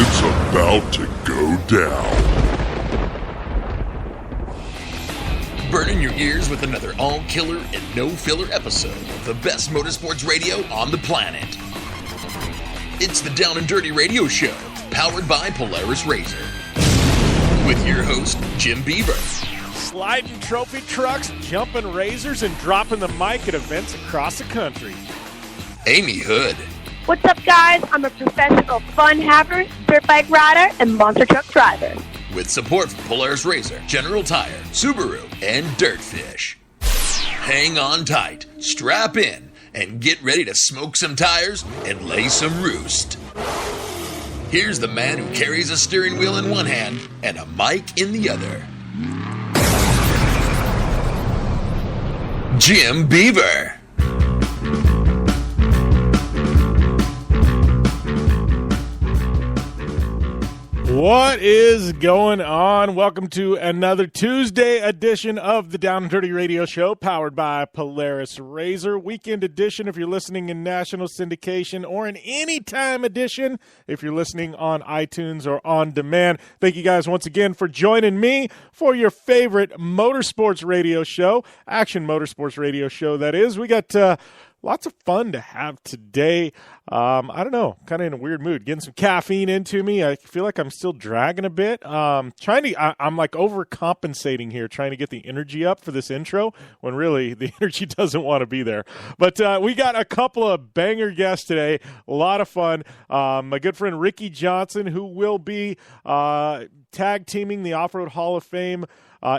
It's about to go down. Burning your ears with another all-killer and no-filler episode of the best motorsports radio on the planet. It's the Down and Dirty Radio Show, powered by Polaris RZR. With your host, Jim Beaver. Sliding trophy trucks, jumping razors, and dropping the mic at events across the country. Amy Hood. What's up, guys? I'm a professional fun haver, dirt bike rider, and monster truck driver. With support from Polaris RZR, General Tire, Subaru, and Dirtfish. Hang on tight, strap in, and get ready to smoke some tires and lay some roost. Here's the man who carries a steering wheel in one hand and a mic in the other. Jim Beaver. What is going on? Welcome to another Tuesday edition of the Down and Dirty Radio Show, powered by Polaris RZR. Weekend edition if you're listening in national syndication, or an anytime edition if you're listening on iTunes or on demand. Thank you guys once again for joining me for your favorite motorsports radio show, action motorsports radio show, that is. We got lots of fun to have today. I don't know, kind of in a weird mood. Getting some caffeine into me. I feel like I'm still dragging a bit. I'm like overcompensating here, trying to get the energy up for this intro, when really the energy doesn't want to be there. But we got a couple of banger guests today. A lot of fun. My good friend Ricky Johnson, who will be tag teaming the Off-Road Hall of Fame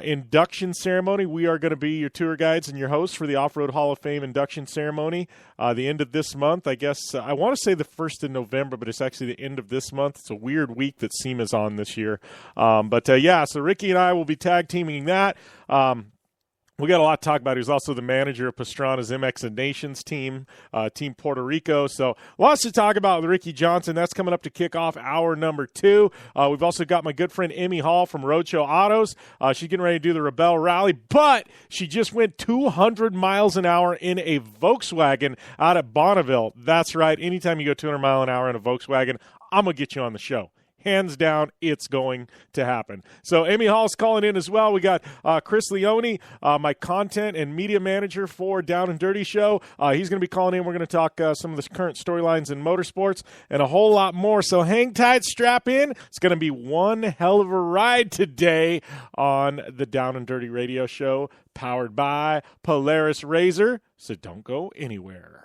induction ceremony. We are going to be your tour guides and your hosts for the Off-Road Hall of Fame induction ceremony the end of this month. I guess I want to say the 1st of November, but it's actually the end of this month. It's a weird week that SEMA's on this year. So Ricky and I will be tag teaming that. We got a lot to talk about. He was also the manager of Pastrana's MX and Nations team, Team Puerto Rico. So lots to talk about with Ricky Johnson. That's coming up to kick off hour number 2. We've also got my good friend Emme Hall from Roadshow Autos. She's getting ready to do the Rebel Rally, but she just went 200 miles an hour in a Volkswagen out at Bonneville. That's right. Anytime you go 200 miles an hour in a Volkswagen, I'm going to get you on the show. Hands down, it's going to happen. So Emme Hall's calling in as well. We got Chris Leone, my content and media manager for Down and Dirty Show. He's going to be calling in. We're going to talk some of the current storylines in motorsports and a whole lot more. So hang tight, strap in. It's going to be one hell of a ride today on the Down and Dirty Radio Show, powered by Polaris RZR. So don't go anywhere.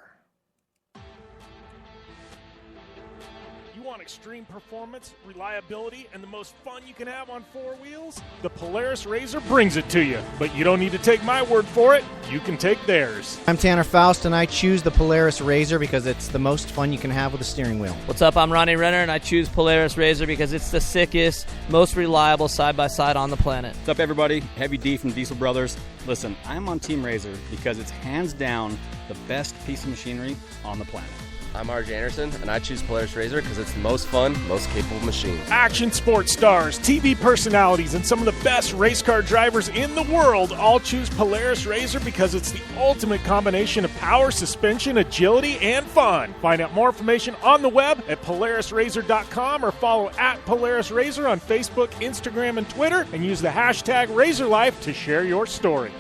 Extreme performance, reliability, and the most fun you can have on four wheels? The Polaris RZR brings it to you. But you don't need to take my word for it. You can take theirs. I'm Tanner Faust, and I choose the Polaris RZR because it's the most fun you can have with a steering wheel. What's up? I'm Ronnie Renner, and I choose Polaris RZR because it's the sickest, most reliable side-by-side on the planet. What's up, everybody? Heavy D from Diesel Brothers. Listen, I'm on Team RZR because it's hands down the best piece of machinery on the planet. I'm RJ Anderson, and I choose Polaris RZR because it's the most fun, most capable machine. Action sports stars, TV personalities, and some of the best race car drivers in the world all choose Polaris RZR because it's the ultimate combination of power, suspension, agility, and fun. Find out more information on the web at PolarisRZR.com or follow at Polaris RZR on Facebook, Instagram, and Twitter, and use the hashtag RZRLife to share your story.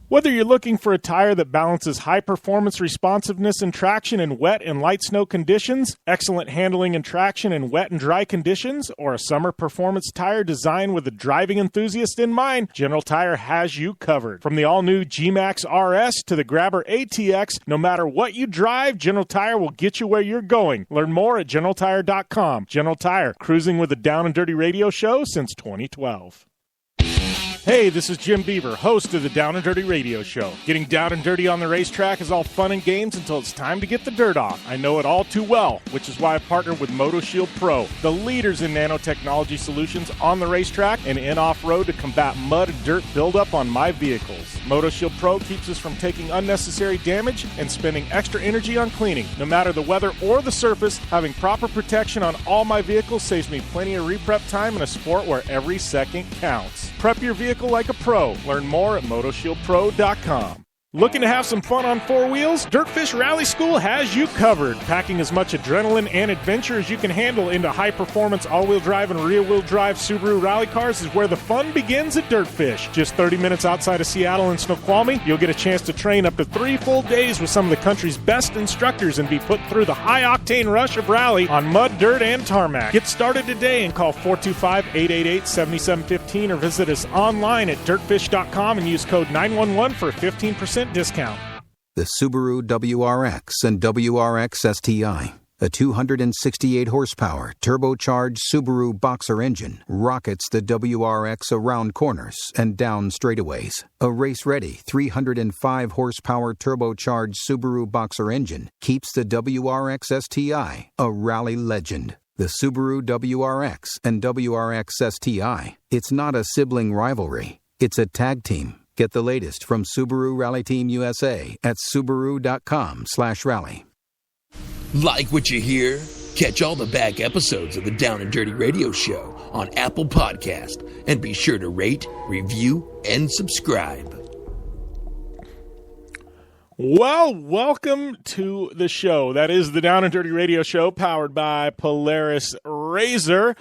Whether you're looking for a tire that balances high performance responsiveness and traction in wet and light snow conditions, excellent handling and traction in wet and dry conditions, or a summer performance tire designed with the driving enthusiast in mind, General Tire has you covered. From the all-new G-Max RS to the Grabber ATX, no matter what you drive, General Tire will get you where you're going. Learn more at GeneralTire.com. General Tire, cruising with the Down and Dirty Radio Show since 2012. Hey, this is Jim Beaver, host of the Down and Dirty Radio Show. Getting down and dirty on the racetrack is all fun and games until it's time to get the dirt off. I know it all too well, which is why I partnered with MotoShield Pro, the leaders in nanotechnology solutions on the racetrack and in off-road to combat mud and dirt buildup on my vehicles. MotoShield Pro keeps us from taking unnecessary damage and spending extra energy on cleaning. No matter the weather or the surface, having proper protection on all my vehicles saves me plenty of reprep time in a sport where every second counts. Prep your vehicle like a pro. Learn more at MotoShieldPro.com. Looking to have some fun on four wheels? Dirtfish Rally School has you covered. Packing as much adrenaline and adventure as you can handle into high-performance all-wheel drive and rear-wheel drive Subaru rally cars is where the fun begins at Dirtfish. Just 30 minutes outside of Seattle in Snoqualmie, you'll get a chance to train up to 3 full days with some of the country's best instructors and be put through the high-octane rush of rally on mud, dirt, and tarmac. Get started today and call 425-888-7715 or visit us online at dirtfish.com and use code 911 for a 15% discount. The Subaru WRX and WRX STI, a 268 horsepower turbocharged Subaru Boxer engine, rockets the WRX around corners and down straightaways. A race-ready 305 horsepower turbocharged Subaru Boxer engine keeps the WRX STI a rally legend. The Subaru WRX and WRX STI, it's not a sibling rivalry, it's a tag team. Get the latest from Subaru Rally Team USA at Subaru.com/rally. Like what you hear? Catch all the back episodes of the Down and Dirty Radio Show on Apple Podcast and be sure to rate, review, and subscribe. Well, welcome to the show. That is the Down and Dirty Radio Show powered by Polaris Razor.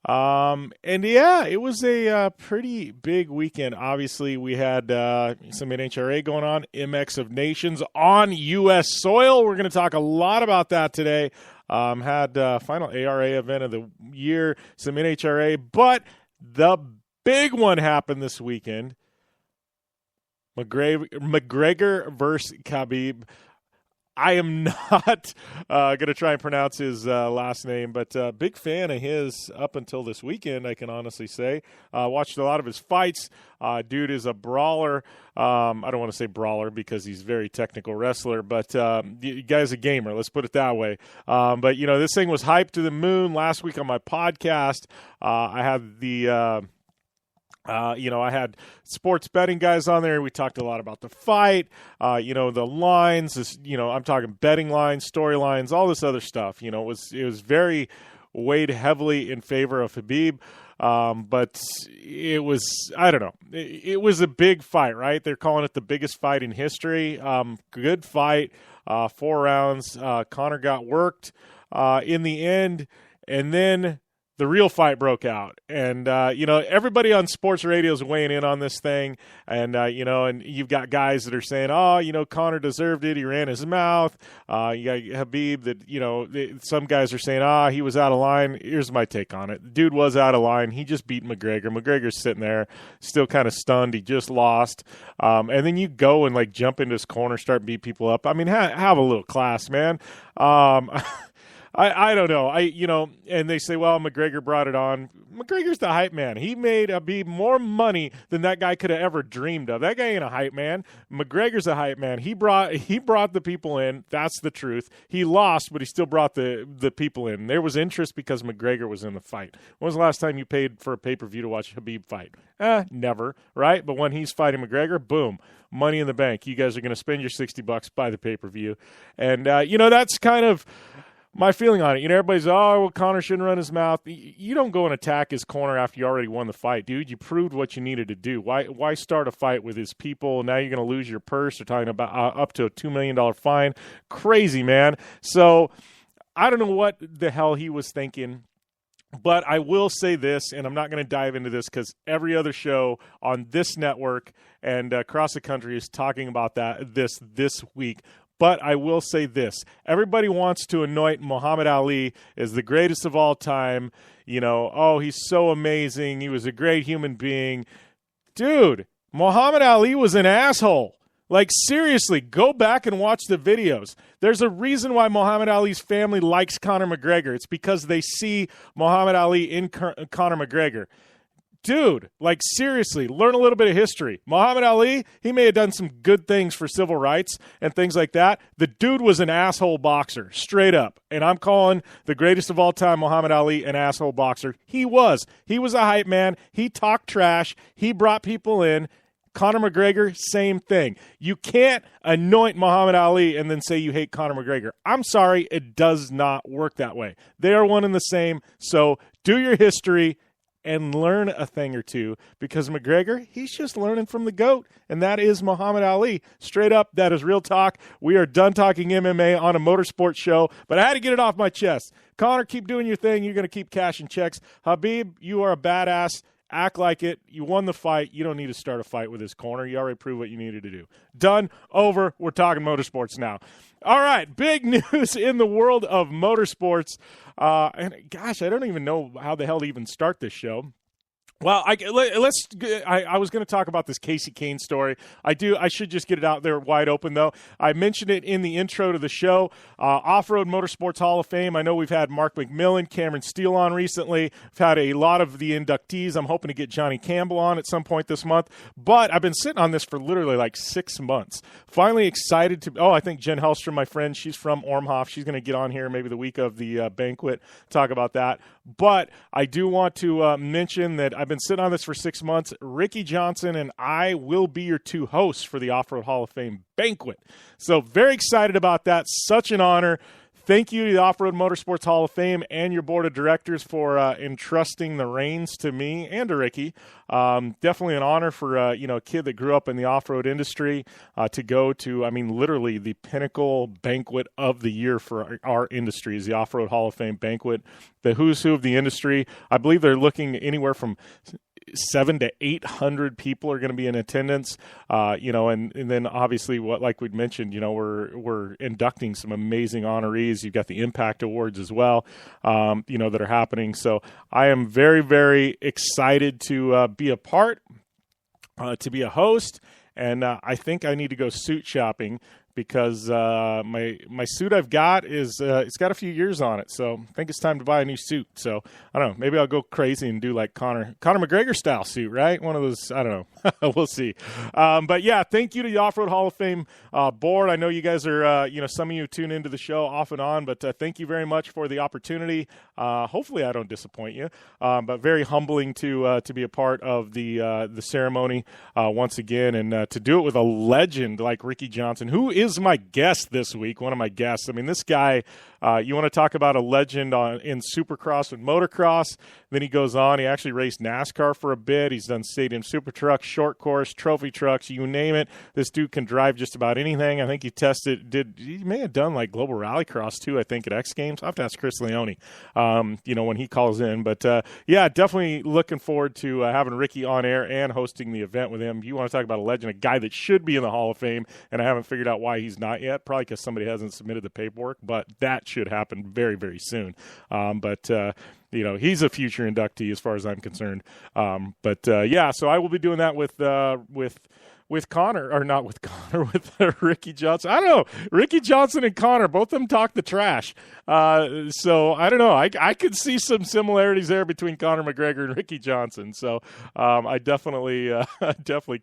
And yeah, it was a pretty big weekend. Obviously, we had some NHRA going on, MX of Nations on U.S. soil. We're going to talk a lot about that today. Had final ARA event of the year, some NHRA, but the big one happened this weekend. McGregor versus Khabib. I am not going to try and pronounce his last name, but big fan of his up until this weekend, I can honestly say. Watched a lot of his fights. Dude is a brawler. I don't want to say brawler because he's a very technical wrestler, but the guy's a gamer. Let's put it that way. But, you know, this thing was hyped to the moon. Last week on my podcast, I had the I had sports betting guys on there. We talked a lot about the fight, the lines, I'm talking betting lines, storylines, all this other stuff. It was very weighed heavily in favor of Khabib. But it was, I don't know, it was a big fight, right? They're calling it the biggest fight in history. Good fight, 4 rounds. Conor got worked in the end, and then the real fight broke out. And, everybody on sports radio is weighing in on this thing. And, and you've got guys that are saying, Conor deserved it. He ran his mouth. You got Khabib that, some guys are saying, he was out of line. Here's my take on it. The dude was out of line. He just beat McGregor. McGregor's sitting there still kind of stunned. He just lost. And then you go and jump into his corner, start beat people up. I mean, have a little class, man. I don't know. And they say, well, McGregor brought it on. McGregor's the hype man. He made Khabib more money than that guy could have ever dreamed of. That guy ain't a hype man. McGregor's a hype man. He brought the people in. That's the truth. He lost, but he still brought the people in. There was interest because McGregor was in the fight. When was the last time you paid for a pay-per-view to watch Khabib fight? Never, right? But when he's fighting McGregor, boom, money in the bank. You guys are going to spend your $60 buy the pay-per-view. And, that's kind of my feeling on it. Everybody's, Conor shouldn't run his mouth. You don't go and attack his corner after you already won the fight, dude. You proved what you needed to do. Why start a fight with his people? Now you're going to lose your purse. They're talking about up to a $2 million fine. Crazy, man. So I don't know what the hell he was thinking. But I will say this, and I'm not going to dive into this because every other show on this network and across the country is talking about this week. But I will say this. Everybody wants to anoint Muhammad Ali as the greatest of all time. He's so amazing. He was a great human being. Dude, Muhammad Ali was an asshole. Seriously, go back and watch the videos. There's a reason why Muhammad Ali's family likes Conor McGregor. It's because they see Muhammad Ali in Conor McGregor. Dude, seriously, learn a little bit of history. Muhammad Ali, he may have done some good things for civil rights and things like that. The dude was an asshole boxer, straight up. And I'm calling the greatest of all time, Muhammad Ali, an asshole boxer. He was. He was a hype man. He talked trash. He brought people in. Conor McGregor, same thing. You can't anoint Muhammad Ali and then say you hate Conor McGregor. I'm sorry, it does not work that way. They are one and the same. So do your history. and learn a thing or two, because McGregor, he's just learning from the GOAT, and that is Muhammad Ali. Straight up, that is real talk. We are done talking MMA on a motorsports show, but I had to get it off my chest. Connor, keep doing your thing. You're going to keep cashing checks. Habib, you are a badass. Act like it. You won the fight. You don't need to start a fight with this corner. You already proved what you needed to do. Done. Over. We're talking motorsports now. All right. Big news in the world of motorsports. And gosh, I don't even know how the hell to even start this show. Well, I was going to talk about this Casey Kane story. I should just get it out there wide open, though. I mentioned it in the intro to the show. Off-Road Motorsports Hall of Fame. I know we've had Mark McMillan, Cameron Steele on recently. We've had a lot of the inductees. I'm hoping to get Johnny Campbell on at some point this month. But I've been sitting on this for literally like 6 months. Finally excited to – I think Jen Hellstrom, my friend, she's from Ormhoff. She's going to get on here maybe the week of the banquet, talk about that. But I do want to mention that I've been sitting on this for 6 months. Ricky Johnson and I will be your two hosts for the Off-Road Hall of Fame banquet. So very excited about that. Such an honor. Thank you to the Off-Road Motorsports Hall of Fame and your board of directors for entrusting the reins to me and to Ricky. Definitely an honor for a kid that grew up in the off-road industry to go to, literally the pinnacle banquet of the year for our industry is the Off-Road Hall of Fame banquet. The who's who of the industry. I believe they're looking anywhere from 700 to 800 people are going to be in attendance, and then obviously like we'd mentioned, we're inducting some amazing honorees. You've got the Impact Awards as well, that are happening. So I am very, very excited to be a part, to be a host, and I think I need to go suit shopping because my suit I've got is it's got a few years on it, so I think it's time to buy a new suit. So I don't know, maybe I'll go crazy and do like Conor McGregor style suit, right? One of those, I don't know. We'll see. But yeah, thank you to the Off-Road Hall of Fame board. I know you guys are, some of you tune into the show off and on, but thank you very much for the opportunity. Hopefully I don't disappoint you, but very humbling to be a part of the ceremony once again, and to do it with a legend like Ricky Johnson, who is my guest this week, one of my guests. This guy, you want to talk about a legend in Supercross and motocross. Then he goes on. He actually raced NASCAR for a bit. He's done stadium super trucks, short course, trophy trucks, you name it. This dude can drive just about anything. I think he may have done like global rallycross too, I think, at X Games. I'll have to ask Chris Leone, when he calls in. But yeah, definitely looking forward to having Ricky on air and hosting the event with him. You want to talk about a legend, a guy that should be in the Hall of Fame, and I haven't figured out why he's not yet, probably because somebody hasn't submitted the paperwork, but that should happen very, very soon. He's a future inductee as far as I'm concerned. Yeah, so I will be doing that with Connor, or not with Connor, with Ricky Johnson. I don't know. Ricky Johnson and Connor, both of them talk the trash. So I don't know. I could see some similarities there between Conor McGregor and Ricky Johnson. So I definitely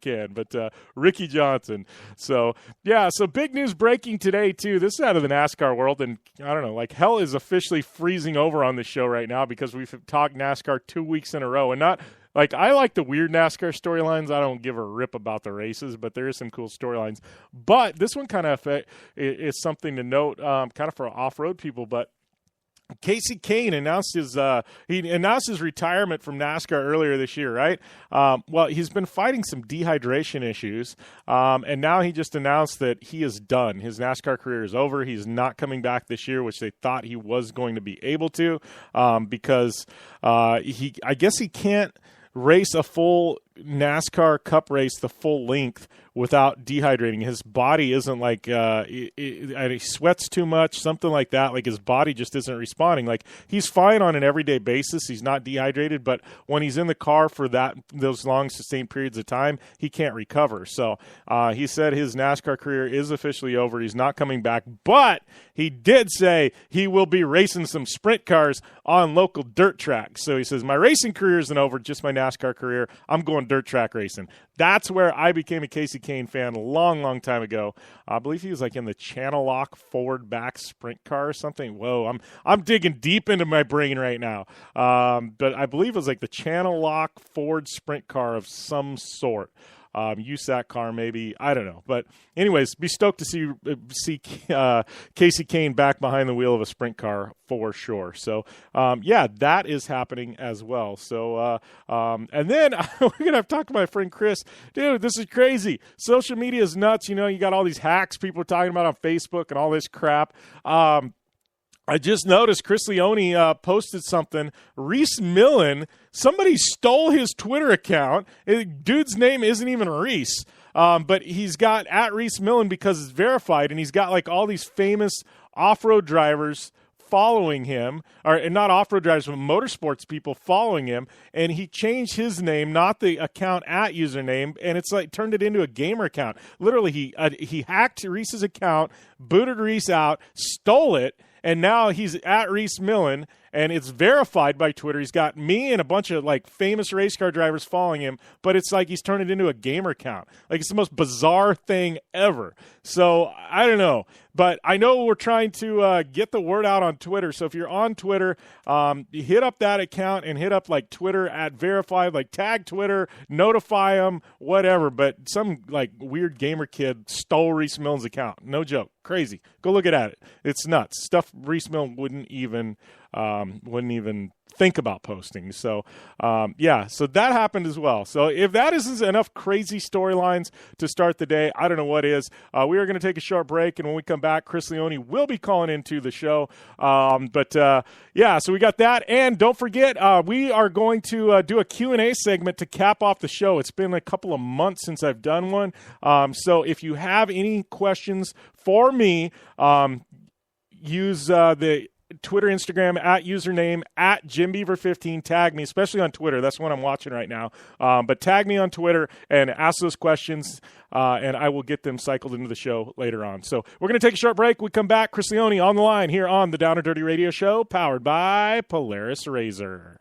can. But Ricky Johnson. So yeah. So big news breaking today too. This is out of the NASCAR world, and I don't know. Like hell is officially freezing over on this show right now because we've talked NASCAR 2 weeks in a row, and not. Like, I like the weird NASCAR storylines. I don't give a rip about the races, but there is some cool storylines. But this one kind of is something to note, kind of for off-road people. But Casey Kane announced his retirement from NASCAR earlier this year, right? Well, he's been fighting some dehydration issues, and now he just announced that he is done. His NASCAR career is over. He's not coming back this year, which they thought he was going to be able to, because I guess he can't race a full NASCAR Cup race the full length without dehydrating. His body isn't like he sweats too much, something like that. Like his body just isn't responding. Like he's fine on an everyday basis. He's not dehydrated, but when he's in the car for those long sustained periods of time, he can't recover. So he said his NASCAR career is officially over. He's not coming back, but he did say he will be racing some sprint cars on local dirt tracks. So he says, my racing career isn't over, just my NASCAR career. I'm going dirt track racing. That's where I became a Casey Kane fan a long, long time ago. I believe he was like in the Channel Lock forward back sprint car or something. Whoa, I'm digging deep into my brain right now. But I believe it was like the Channel Lock Ford sprint car of some sort. USAC car maybe. I don't know. But anyways, be stoked to see Casey Kane back behind the wheel of a sprint car for sure. So, that is happening as well. So, and then we're going to have to talk to my friend Chris. Dude, this is crazy. Social media is nuts. You got all these hacks people are talking about on Facebook and all this crap. I just noticed Chris Leone posted something. Reese Millen, somebody stole his Twitter account. Dude's name isn't even Reese, but he's got @Reese Millen because it's verified, and he's got like all these famous off-road drivers following him, or not off-road drivers, but motorsports people following him, and he changed his name, not the account @username, and it's like turned it into a gamer account. Literally, he hacked Reese's account, booted Reese out, stole it, and now he's @Reese Millen, and it's verified by Twitter. He's got me and a bunch of like famous race car drivers following him, but it's like he's turned it into a gamer account. Like, it's the most bizarre thing ever. So I don't know, but I know we're trying to get the word out on Twitter. So if you're on Twitter, you hit up that account and hit up like Twitter @verified, like tag Twitter, notify them, whatever. But some like weird gamer kid stole Reese Millen's account. No joke. Crazy. Go look at it. It's nuts. Stuff Reese Millen wouldn't even think about posting. So, so that happened as well. So if that isn't enough crazy storylines to start the day, I don't know what is. We are going to take a short break, and when we come back, Chris Leone will be calling into the show. So we got that. And don't forget, we are going to do a Q&A segment to cap off the show. It's been a couple of months since I've done one. So if you have any questions for me, use the Twitter, Instagram, @username @JimBeaver15. Tag me, especially on Twitter. That's what I'm watching right now. But tag me on Twitter and ask those questions, and I will get them cycled into the show later on. So we're going to take a short break. We come back. Chris Leone on the line here on the Down and Dirty Radio Show, powered by Polaris Razor.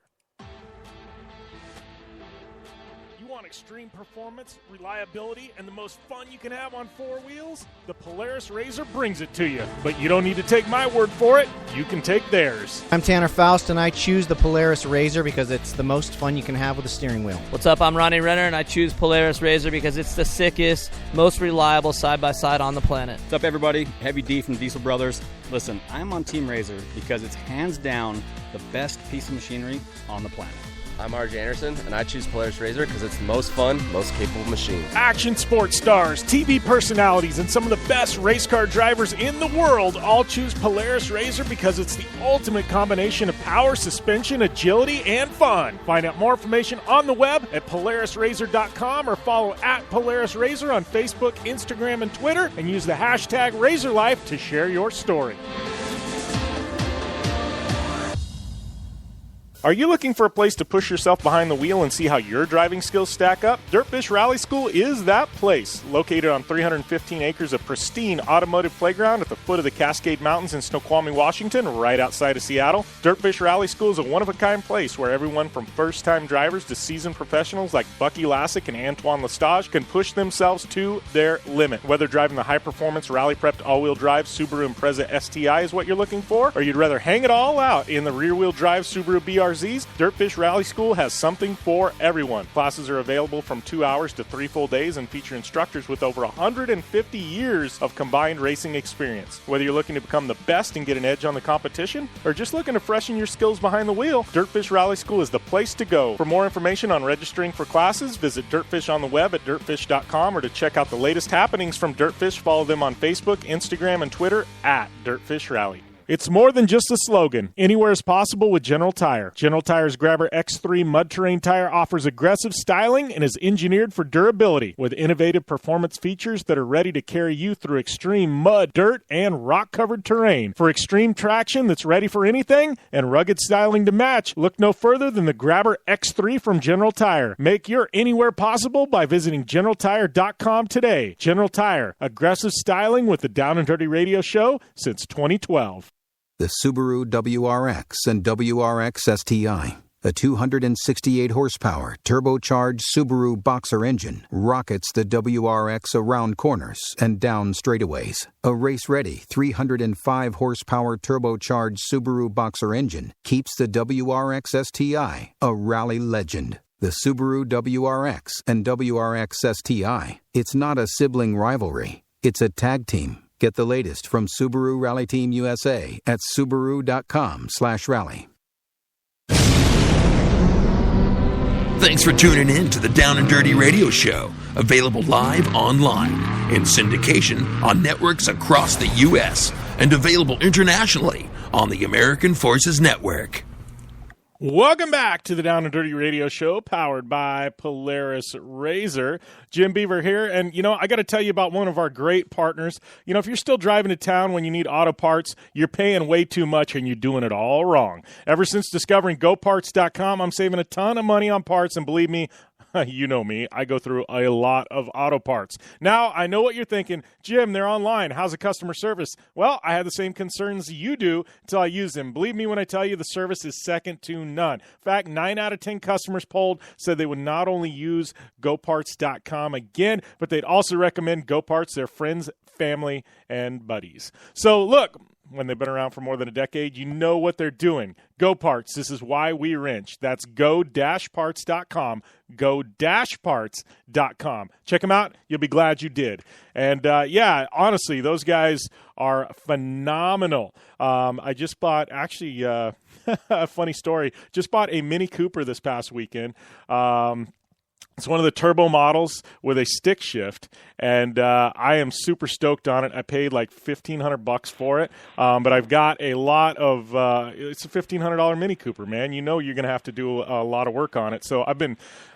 Extreme performance, reliability, and the most fun you can have on four wheels? The Polaris Razor brings it to you. But you don't need to take my word for it. You can take theirs. I'm Tanner Faust, and I choose the Polaris Razor because it's the most fun you can have with a steering wheel. What's up? I'm Ronnie Renner, and I choose Polaris Razor because it's the sickest, most reliable side-by-side on the planet. What's up, everybody? Heavy D from Diesel Brothers. Listen, I'm on Team Razor because it's hands down the best piece of machinery on the planet. I'm RJ Anderson, and I choose Polaris Razor because it's the most fun, most capable machine. Action sports stars, TV personalities, and some of the best race car drivers in the world all choose Polaris Razor because it's the ultimate combination of power, suspension, agility, and fun. Find out more information on the web at PolarisRazor.com or follow @PolarisRazor on Facebook, Instagram, and Twitter, and use the hashtag RazorLife to share your story. Are you looking for a place to push yourself behind the wheel and see how your driving skills stack up? Dirtfish Rally School is that place. Located on 315 acres of pristine automotive playground at the foot of the Cascade Mountains in Snoqualmie, Washington, right outside of Seattle, Dirtfish Rally School is a one-of-a-kind place where everyone from first-time drivers to seasoned professionals like Bucky Lassick and Antoine Lestage can push themselves to their limit. Whether driving the high-performance, rally-prepped all-wheel drive Subaru Impreza STI is what you're looking for, or you'd rather hang it all out in the rear-wheel drive Subaru BRZs, Dirtfish Rally School has something for everyone. Classes are available from 2 hours to 3 full days and feature instructors with over 150 years of combined racing experience. Whether you're looking to become the best and get an edge on the competition, or just looking to freshen your skills behind the wheel, Dirtfish Rally School is the place to go. For more information on registering for classes, visit Dirtfish on the web at dirtfish.com, or to check out the latest happenings from Dirtfish, follow them on Facebook, Instagram, and Twitter @Dirtfish Rally. It's more than just a slogan. Anywhere is possible with General Tire. General Tire's Grabber X3 mud terrain tire offers aggressive styling and is engineered for durability with innovative performance features that are ready to carry you through extreme mud, dirt, and rock-covered terrain. For extreme traction that's ready for anything and rugged styling to match, look no further than the Grabber X3 from General Tire. Make your anywhere possible by visiting GeneralTire.com today. General Tire, aggressive styling with the Down and Dirty Radio Show since 2012. The Subaru WRX and WRX STI. A 268 horsepower turbocharged Subaru Boxer engine rockets the WRX around corners and down straightaways. A race-ready 305 horsepower turbocharged Subaru Boxer engine keeps the WRX STI a rally legend. The Subaru WRX and WRX STI. It's not a sibling rivalry. It's a tag team. Get the latest from Subaru Rally Team USA at Subaru.com/rally. Thanks for tuning in to the Down and Dirty Radio Show, available live online in syndication on networks across the U.S. and available internationally on the American Forces Network. Welcome back to the Down and Dirty Radio Show, powered by Polaris Razor. Jim Beaver here, and, I got to tell you about one of our great partners. If you're still driving to town when you need auto parts, you're paying way too much and you're doing it all wrong. Ever since discovering GoParts.com, I'm saving a ton of money on parts, and believe me, you know me, I go through a lot of auto parts. Now, I know what you're thinking. Jim, they're online. How's the customer service? Well, I had the same concerns you do until I used them. Believe me when I tell you the service is second to none. In fact, 9 out of 10 customers polled said they would not only use GoParts.com again, but they'd also recommend GoParts to their friends, family, and buddies. So, look, when they've been around for more than a decade, you know what they're doing. Go Parts, this is why we wrench. That's go-parts.com, go-parts.com. Check them out. You'll be glad you did. And, honestly, those guys are phenomenal. I just bought, actually, a funny story, just bought a Mini Cooper this past weekend. It's one of the turbo models with a stick shift, and I am super stoked on it. I paid like $1,500 for it, but I've got a lot of it's a $1,500 Mini Cooper, man. You're going to have to do a lot of work on it. So I've been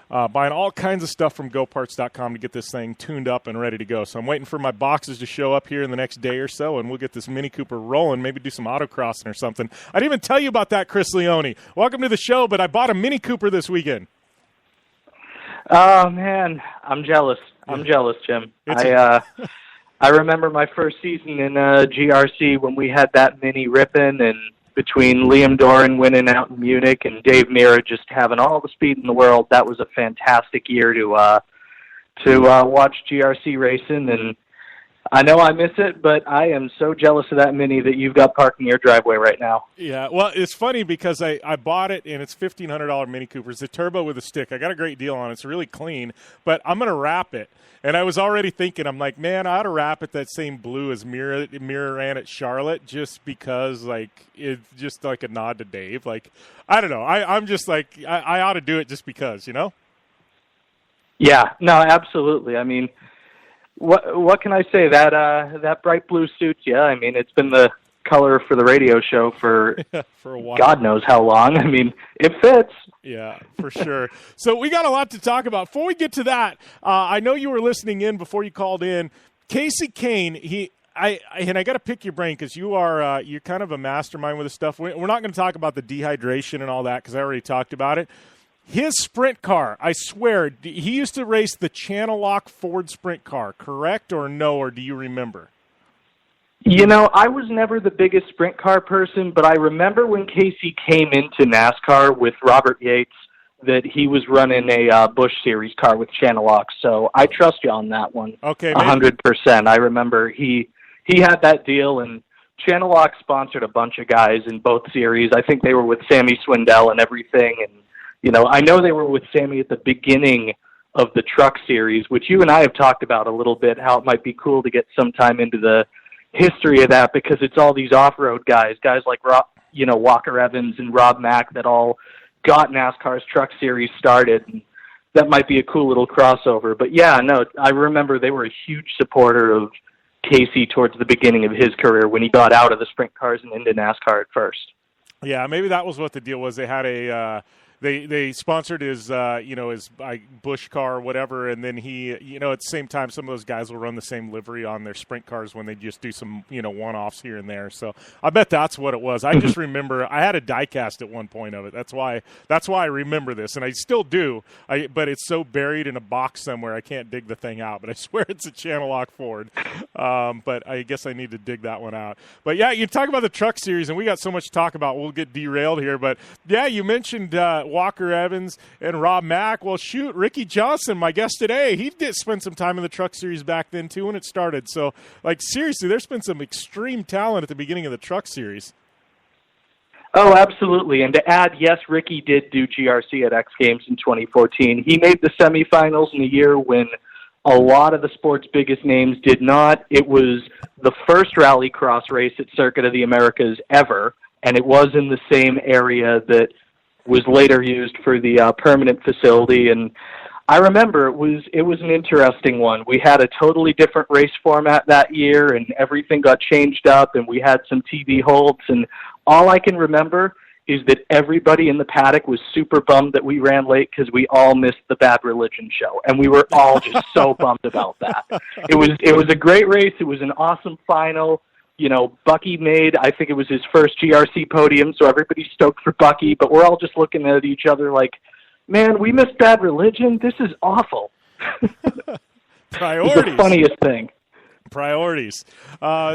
buying all kinds of stuff from GoParts.com to get this thing tuned up and ready to go. So I'm waiting for my boxes to show up here in the next day or so, and we'll get this Mini Cooper rolling, maybe do some autocrossing or something. I didn't even tell you about that, Chris Leone. Welcome to the show, but I bought a Mini Cooper this weekend. Oh man, I'm jealous. I'm jealous, Jim. I remember my first season in GRC when we had that mini ripping, and between Liam Doran winning out in Munich and Dave Mira just having all the speed in the world, that was a fantastic year to watch GRC racing. And I know I miss it, but I am so jealous of that Mini that you've got parked in your driveway right now. Yeah, well, it's funny because I bought it, and it's $1,500 Mini Cooper. It's a turbo with a stick. I got a great deal on it. It's really clean, but I'm going to wrap it. And I was already thinking, I'm like, man, I ought to wrap it that same blue as Mira ran at Charlotte, just because, it's just like a nod to Dave. Like, I don't know. I'm just like, I ought to do it just because, Yeah, no, absolutely. I mean, what can I say? That bright blue suits you. I mean, it's been the color for the radio show for a while. God knows how long. I mean, it fits. Yeah, for sure. So we got a lot to talk about. Before we get to that, I know you were listening in before you called in. Casey Kane, I got to pick your brain because you're kind of a mastermind with this stuff. We're not going to talk about the dehydration and all that because I already talked about it. His sprint car, I swear, he used to race the Channel Lock Ford sprint car, correct or no, or do you remember? I was never the biggest sprint car person, but I remember when Casey came into NASCAR with Robert Yates that he was running a Busch Series car with Channel Lock, so I trust you on that one. Okay, 100%. I remember he had that deal, and Channel Lock sponsored a bunch of guys in both series. I think they were with Sammy Swindell and everything, and I know they were with Sammy at the beginning of the truck series, which you and I have talked about a little bit, how it might be cool to get some time into the history of that because it's all these off-road guys like Walker Evans and Rob Mack that all got NASCAR's truck series started. And that might be a cool little crossover. But yeah, no, I remember they were a huge supporter of Casey towards the beginning of his career when he got out of the sprint cars and into NASCAR at first. Yeah, maybe that was what the deal was. They had a They sponsored his his Busch car or whatever, and then he at the same time some of those guys will run the same livery on their sprint cars when they just do some one-offs here and there. So I bet that's what it was. I just remember I had a diecast at one point of it. That's why I remember this, and I still do. But it's so buried in a box somewhere I can't dig the thing out. But I swear it's a Channel Lock Ford. But I guess I need to dig that one out. But yeah, you talk about the truck series, and we got so much to talk about. We'll get derailed here. But yeah, you mentioned Walker Evans and Rob Mack. Well, shoot, Ricky Johnson, my guest today, he did spend some time in the truck series back then too when it started. So, seriously, there's been some extreme talent at the beginning of the truck series. Oh, absolutely. And to add, yes, Ricky did do GRC at X Games in 2014. He made the semifinals in a year when a lot of the sport's biggest names did not. It was the first rallycross race at Circuit of the Americas ever, and it was in the same area that was later used for the permanent facility. And I remember it was an interesting one. We had a totally different race format that year, and everything got changed up, and we had some TV holds, and all I can remember is that everybody in the paddock was super bummed that we ran late because we all missed the Bad Religion show, and we were all just so bummed about that. It was a great race. It was an awesome final. You know, Bucky made, I think it was his first GRC podium, so everybody's stoked for Bucky, but we're all just looking at each other like, man, we missed Bad Religion? This is awful. Priorities. It's the funniest thing. Priorities.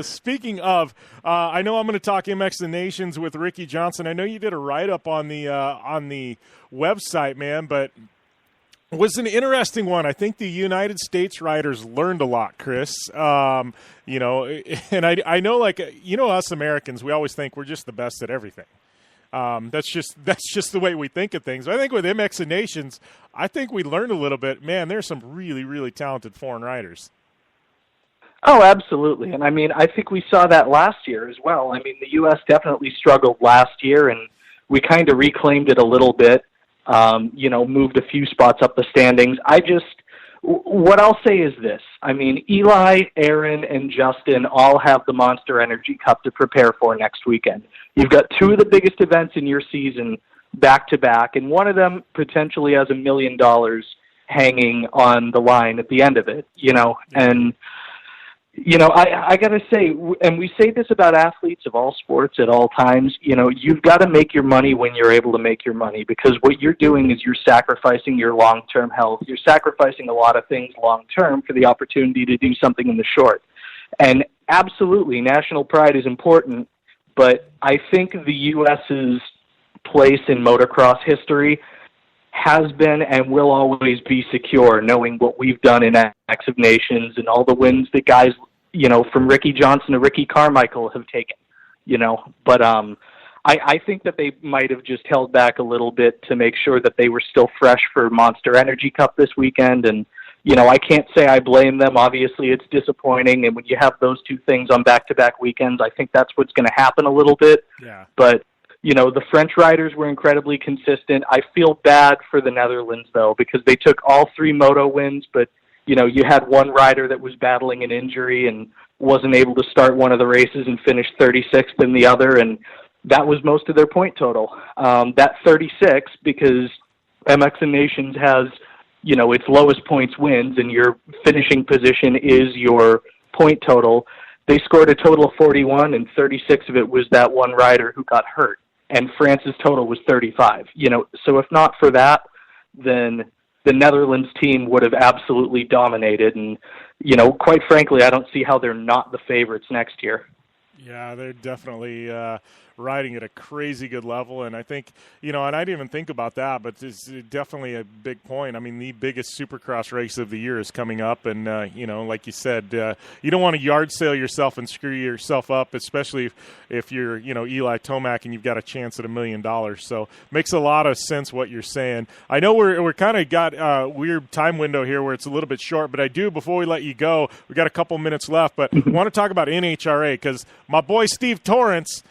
Speaking of, I know I'm going to talk MX the Nations with Ricky Johnson. I know you did a write-up on the website, man, but it was an interesting one. I think the United States riders learned a lot, Chris. You know, and I know, like, you know, us Americans, we always think we're just the best at everything. That's just the way we think of things. I think with MX and Nations, I think we learned a little bit. Man, there's some really, really talented foreign riders. Oh, absolutely. And I mean, I think we saw that last year as well. I mean, the U.S. definitely struggled last year, and we kind of reclaimed it a little bit, you know, moved a few spots up the standings. What I'll say is this. I mean, Eli, Aaron, and Justin all have the Monster Energy Cup to prepare for next weekend. You've got two of the biggest events in your season back-to-back, and one of them potentially has $1 million hanging on the line at the end of it, you know, and you know, I got to say, and we say this about athletes of all sports at all times, you know, you've got to make your money when you're able to make your money, because what you're doing is you're sacrificing your long-term health. You're sacrificing a lot of things long-term for the opportunity to do something in the short. And absolutely, national pride is important, but I think the U.S.'s place in motocross history has been and will always be secure, knowing what we've done in X of Nations and all the wins that guys, you know, from Ricky Johnson to Ricky Carmichael have taken, you know. But I think that they might have just held back a little bit to make sure that they were still fresh for Monster Energy Cup this weekend. And, you know, I can't say I blame them. Obviously, it's disappointing. And when you have those two things on back-to-back weekends, I think that's what's going to happen a little bit. Yeah. But you know, the French riders were incredibly consistent. I feel bad for the Netherlands, though, because they took all 3 moto wins, but, you know, you had one rider that was battling an injury and wasn't able to start one of the races and finished 36th in the other, and that was most of their point total. That 36, because MX and Nations has, you know, its lowest points wins, and your finishing position is your point total. They scored a total of 41, and 36 of it was that one rider who got hurt. And France's total was 35. You know, so if not for that, then the Netherlands team would have absolutely dominated. And, you know, quite frankly, I don't see how they're not the favorites next year. Yeah, they're definitely riding at a crazy good level. And I think, you know, and I didn't even think about that, but it's definitely a big point. I mean, the biggest Supercross race of the year is coming up. And, you know, like you said, you don't want to yard sale yourself and screw yourself up, especially if you're, you know, Eli Tomac and you've got a chance at $1 million. So makes a lot of sense what you're saying. I know we're kind of got a weird time window here where it's a little bit short, but I do, before we let you go, we got a couple minutes left, but I want to talk about NHRA because my boy Steve Torrance,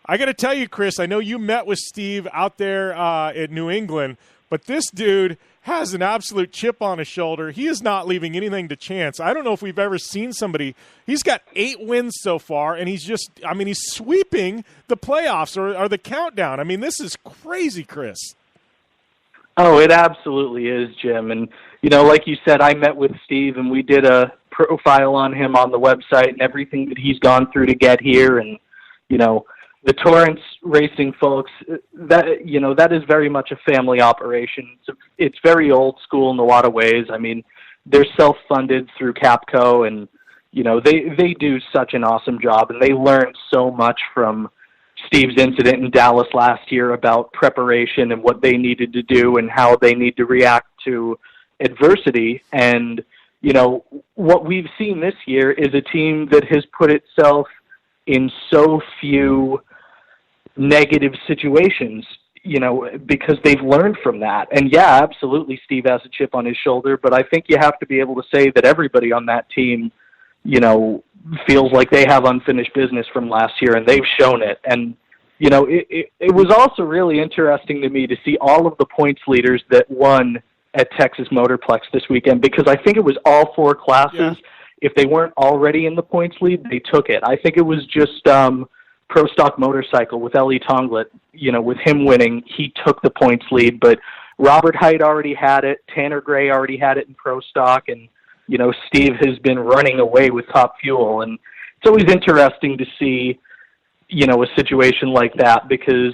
I got to tell you, Chris, I know you met with Steve out there at New England, but this dude has an absolute chip on his shoulder. He is not leaving anything to chance. I don't know if we've ever seen somebody. He's got 8 wins so far, and he's sweeping the playoffs or the countdown. I mean, this is crazy, Chris. Oh, it absolutely is, Jim. And, you know, like you said, I met with Steve, and we did a profile on him on the website and everything that he's gone through to get here. And, you know, the Torrance Racing folks, that, you know, that is very much a family operation. It's very old school in a lot of ways. I mean, they're self-funded through Capco, and, you know, they do such an awesome job, and they learned so much from Steve's incident in Dallas last year about preparation and what they needed to do and how they need to react to adversity. And, you know, what we've seen this year is a team that has put itself in so few negative situations, because they've learned from that. And yeah, absolutely, Steve has a chip on his shoulder, but I think you have to be able to say that everybody on that team, feels like they have unfinished business from last year, and they've shown it. And, it was also really interesting to me to see all of the points leaders that won at Texas Motorplex this weekend, because I think it was all 4 classes. Yeah. If they weren't already in the points lead, they took it. I think it was just Pro Stock Motorcycle with Ellie Tonglet, with him winning, he took the points lead. But Robert Height already had it. Tanner Gray already had it in Pro Stock. And, Steve has been running away with Top Fuel. And it's always interesting to see, a situation like that, because,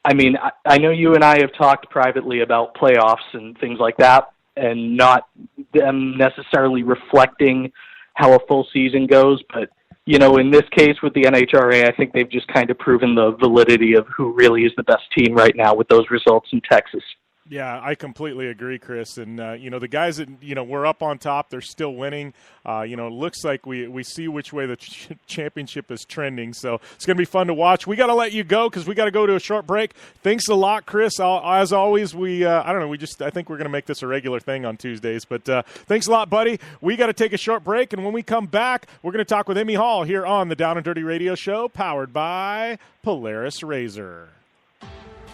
I know you and I have talked privately about playoffs and things like that, and not them necessarily reflecting how a full season goes. But, in this case with the NHRA, I think they've just kind of proven the validity of who really is the best team right now with those results in Texas. Yeah, I completely agree, Chris. And, the guys that, we're up on top, they're still winning. It looks like we see which way the championship is trending. So it's going to be fun to watch. We got to let you go because we got to go to a short break. Thanks a lot, Chris. As always, I think we're going to make this a regular thing on Tuesdays. But thanks a lot, buddy. We got to take a short break. And when we come back, we're going to talk with Emme Hall here on the Down and Dirty Radio Show, powered by Polaris Razor.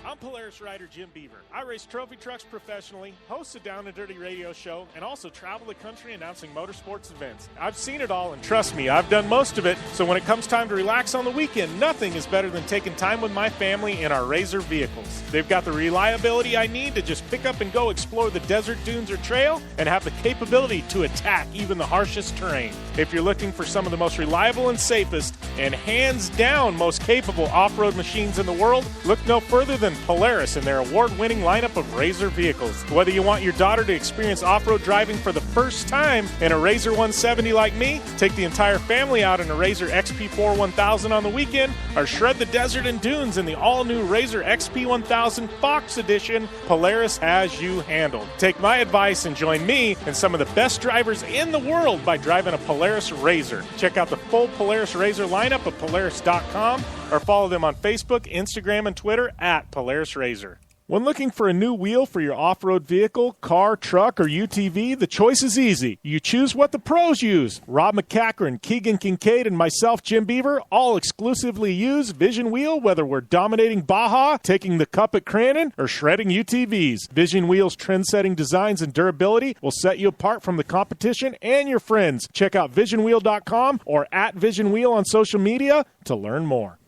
I'm Polaris rider Jim Beaver. I race trophy trucks professionally, host a Down and Dirty radio show, and also travel the country announcing motorsports events. I've seen it all, and trust me, I've done most of it. So when it comes time to relax on the weekend, nothing is better than taking time with my family in our Razor vehicles. They've got the reliability I need to just pick up and go explore the desert, dunes, or trail, and have the capability to attack even the harshest terrain. If you're looking for some of the most reliable and safest, and hands down most capable off-road machines in the world, look no further than Polaris and their award-winning lineup of Razor vehicles. Whether you want your daughter to experience off-road driving for the first time in a Razor 170 like me, take the entire family out in a Razor XP4 1000 on the weekend, or shred the desert and dunes in the all-new Razor XP 1000 Fox Edition, Polaris has you handled. Take my advice and join me and some of the best drivers in the world by driving a Polaris Razor. Check out the full Polaris Razor lineup at Polaris.com or follow them on Facebook, Instagram, and Twitter at Polaris Razor. When looking for a new wheel for your off-road vehicle, car, truck, or UTV, the choice is easy. You choose what the pros use. Rob McCachran, Keegan Kincaid, and myself, Jim Beaver, all exclusively use Vision Wheel, whether we're dominating Baja, taking the cup at Crandon, or shredding UTVs. Vision Wheel's trend-setting designs and durability will set you apart from the competition and your friends. Check out visionwheel.com or at Vision Wheel on social media to learn more.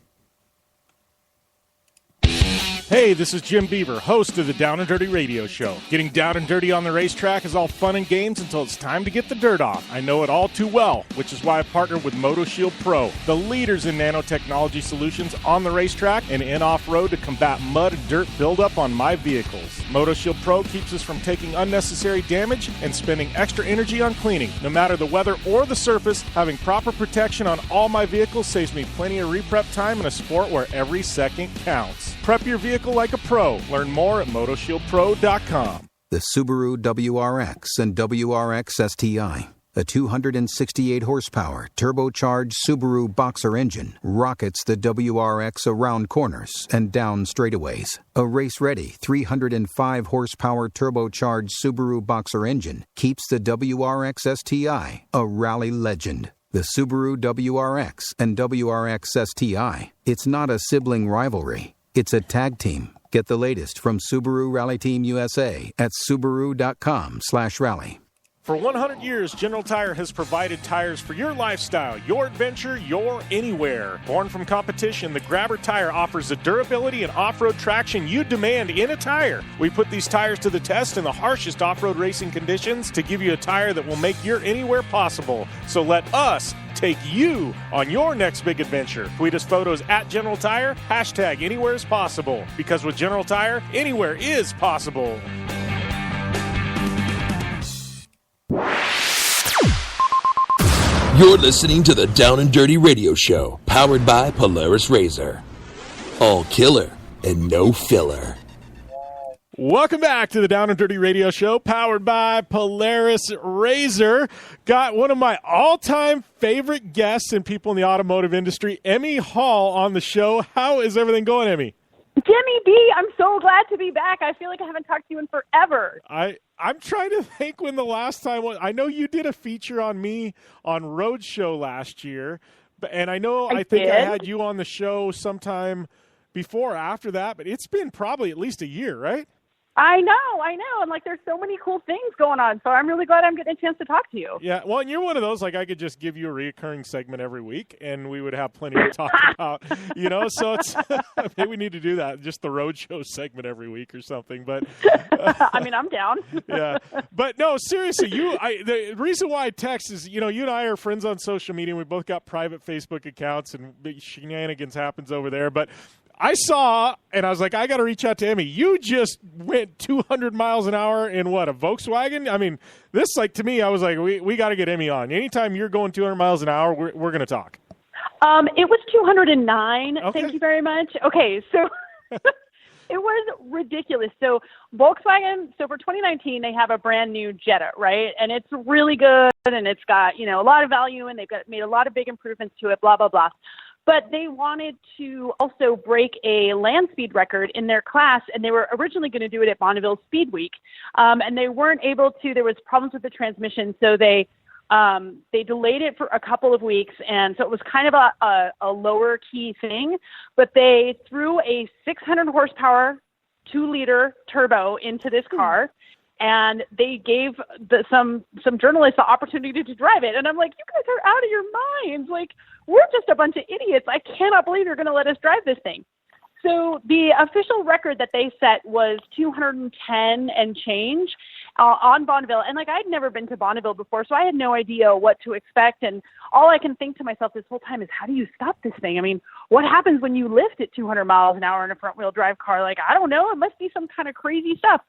Hey, this is Jim Beaver, host of the Down and Dirty Radio Show. Getting down and dirty on the racetrack is all fun and games until it's time to get the dirt off. I know it all too well, which is why I partnered with MotoShield Pro, the leaders in nanotechnology solutions on the racetrack and in off-road to combat mud and dirt buildup on my vehicles. MotoShield Pro keeps us from taking unnecessary damage and spending extra energy on cleaning. No matter the weather or the surface, having proper protection on all my vehicles saves me plenty of reprep time in a sport where every second counts. Prep your vehicle like a pro. Learn more at MotoShieldPro.com. The Subaru WRX and WRX STI. A 268 horsepower turbocharged Subaru Boxer engine rockets the WRX around corners and down straightaways. A race-ready 305 horsepower turbocharged Subaru Boxer engine keeps the WRX STI a rally legend. The Subaru WRX and WRX STI. It's not a sibling rivalry. It's a tag team. Get the latest from Subaru Rally Team USA at Subaru.com/rally. For 100 years, General Tire has provided tires for your lifestyle, your adventure, your anywhere. Born from competition, the Grabber tire offers the durability and off-road traction you demand in a tire. We put these tires to the test in the harshest off-road racing conditions to give you a tire that will make your anywhere possible. So let us take you on your next big adventure. Tweet us photos at General Tire, hashtag anywhere is possible. Because with General Tire, anywhere is possible. You're listening to the Down and Dirty Radio Show, powered by Polaris Razor. All killer and no filler. Welcome back to the Down and Dirty Radio Show, powered by Polaris Razor. Got one of my all-time favorite guests and people in the automotive industry, Emme Hall, on the show. How is everything going, Emme? Jimmy B, I'm so glad to be back. I feel like I haven't talked to you in forever. I'm trying to think when the last time was. I know you did a feature on me on Roadshow last year, and I think I had you on the show sometime before or after that, but it's been probably at least a year, right? I know. And, there's so many cool things going on, so I'm really glad I'm getting a chance to talk to you. Yeah, well, and you're one of those, I could just give you a recurring segment every week, and we would have plenty to talk about, so it's maybe we need to do that, just the Roadshow segment every week or something, but... I'm down. Yeah, but no, seriously, the reason why I text is, you and I are friends on social media, and we both got private Facebook accounts, and big shenanigans happens over there, but... I saw, and I was like, I got to reach out to Emme. You just went 200 miles an hour in what, a Volkswagen? I mean, this, to me, I was like, we got to get Emme on. Anytime you're going 200 miles an hour, we're going to talk. It was 209. Okay. Thank you very much. Okay, so it was ridiculous. So Volkswagen, for 2019, they have a brand new Jetta, right? And it's really good, and it's got, a lot of value, and they've made a lot of big improvements to it, blah, blah, blah. But they wanted to also break a land speed record in their class, and they were originally going to do it at Bonneville Speed Week, and they weren't able to. There was problems with the transmission, so they delayed it for a couple of weeks, and so it was kind of a lower key thing. But they threw a 600 horsepower, 2-liter turbo into this car. And they gave some journalists the opportunity to drive it. And I'm like, you guys are out of your minds. We're just a bunch of idiots. I cannot believe you're going to let us drive this thing. So the official record that they set was 210 and change on Bonneville. And I'd never been to Bonneville before, so I had no idea what to expect. And all I can think to myself this whole time is, how do you stop this thing? I mean, what happens when you lift at 200 miles an hour in a front-wheel drive car? I don't know. It must be some kind of crazy stuff.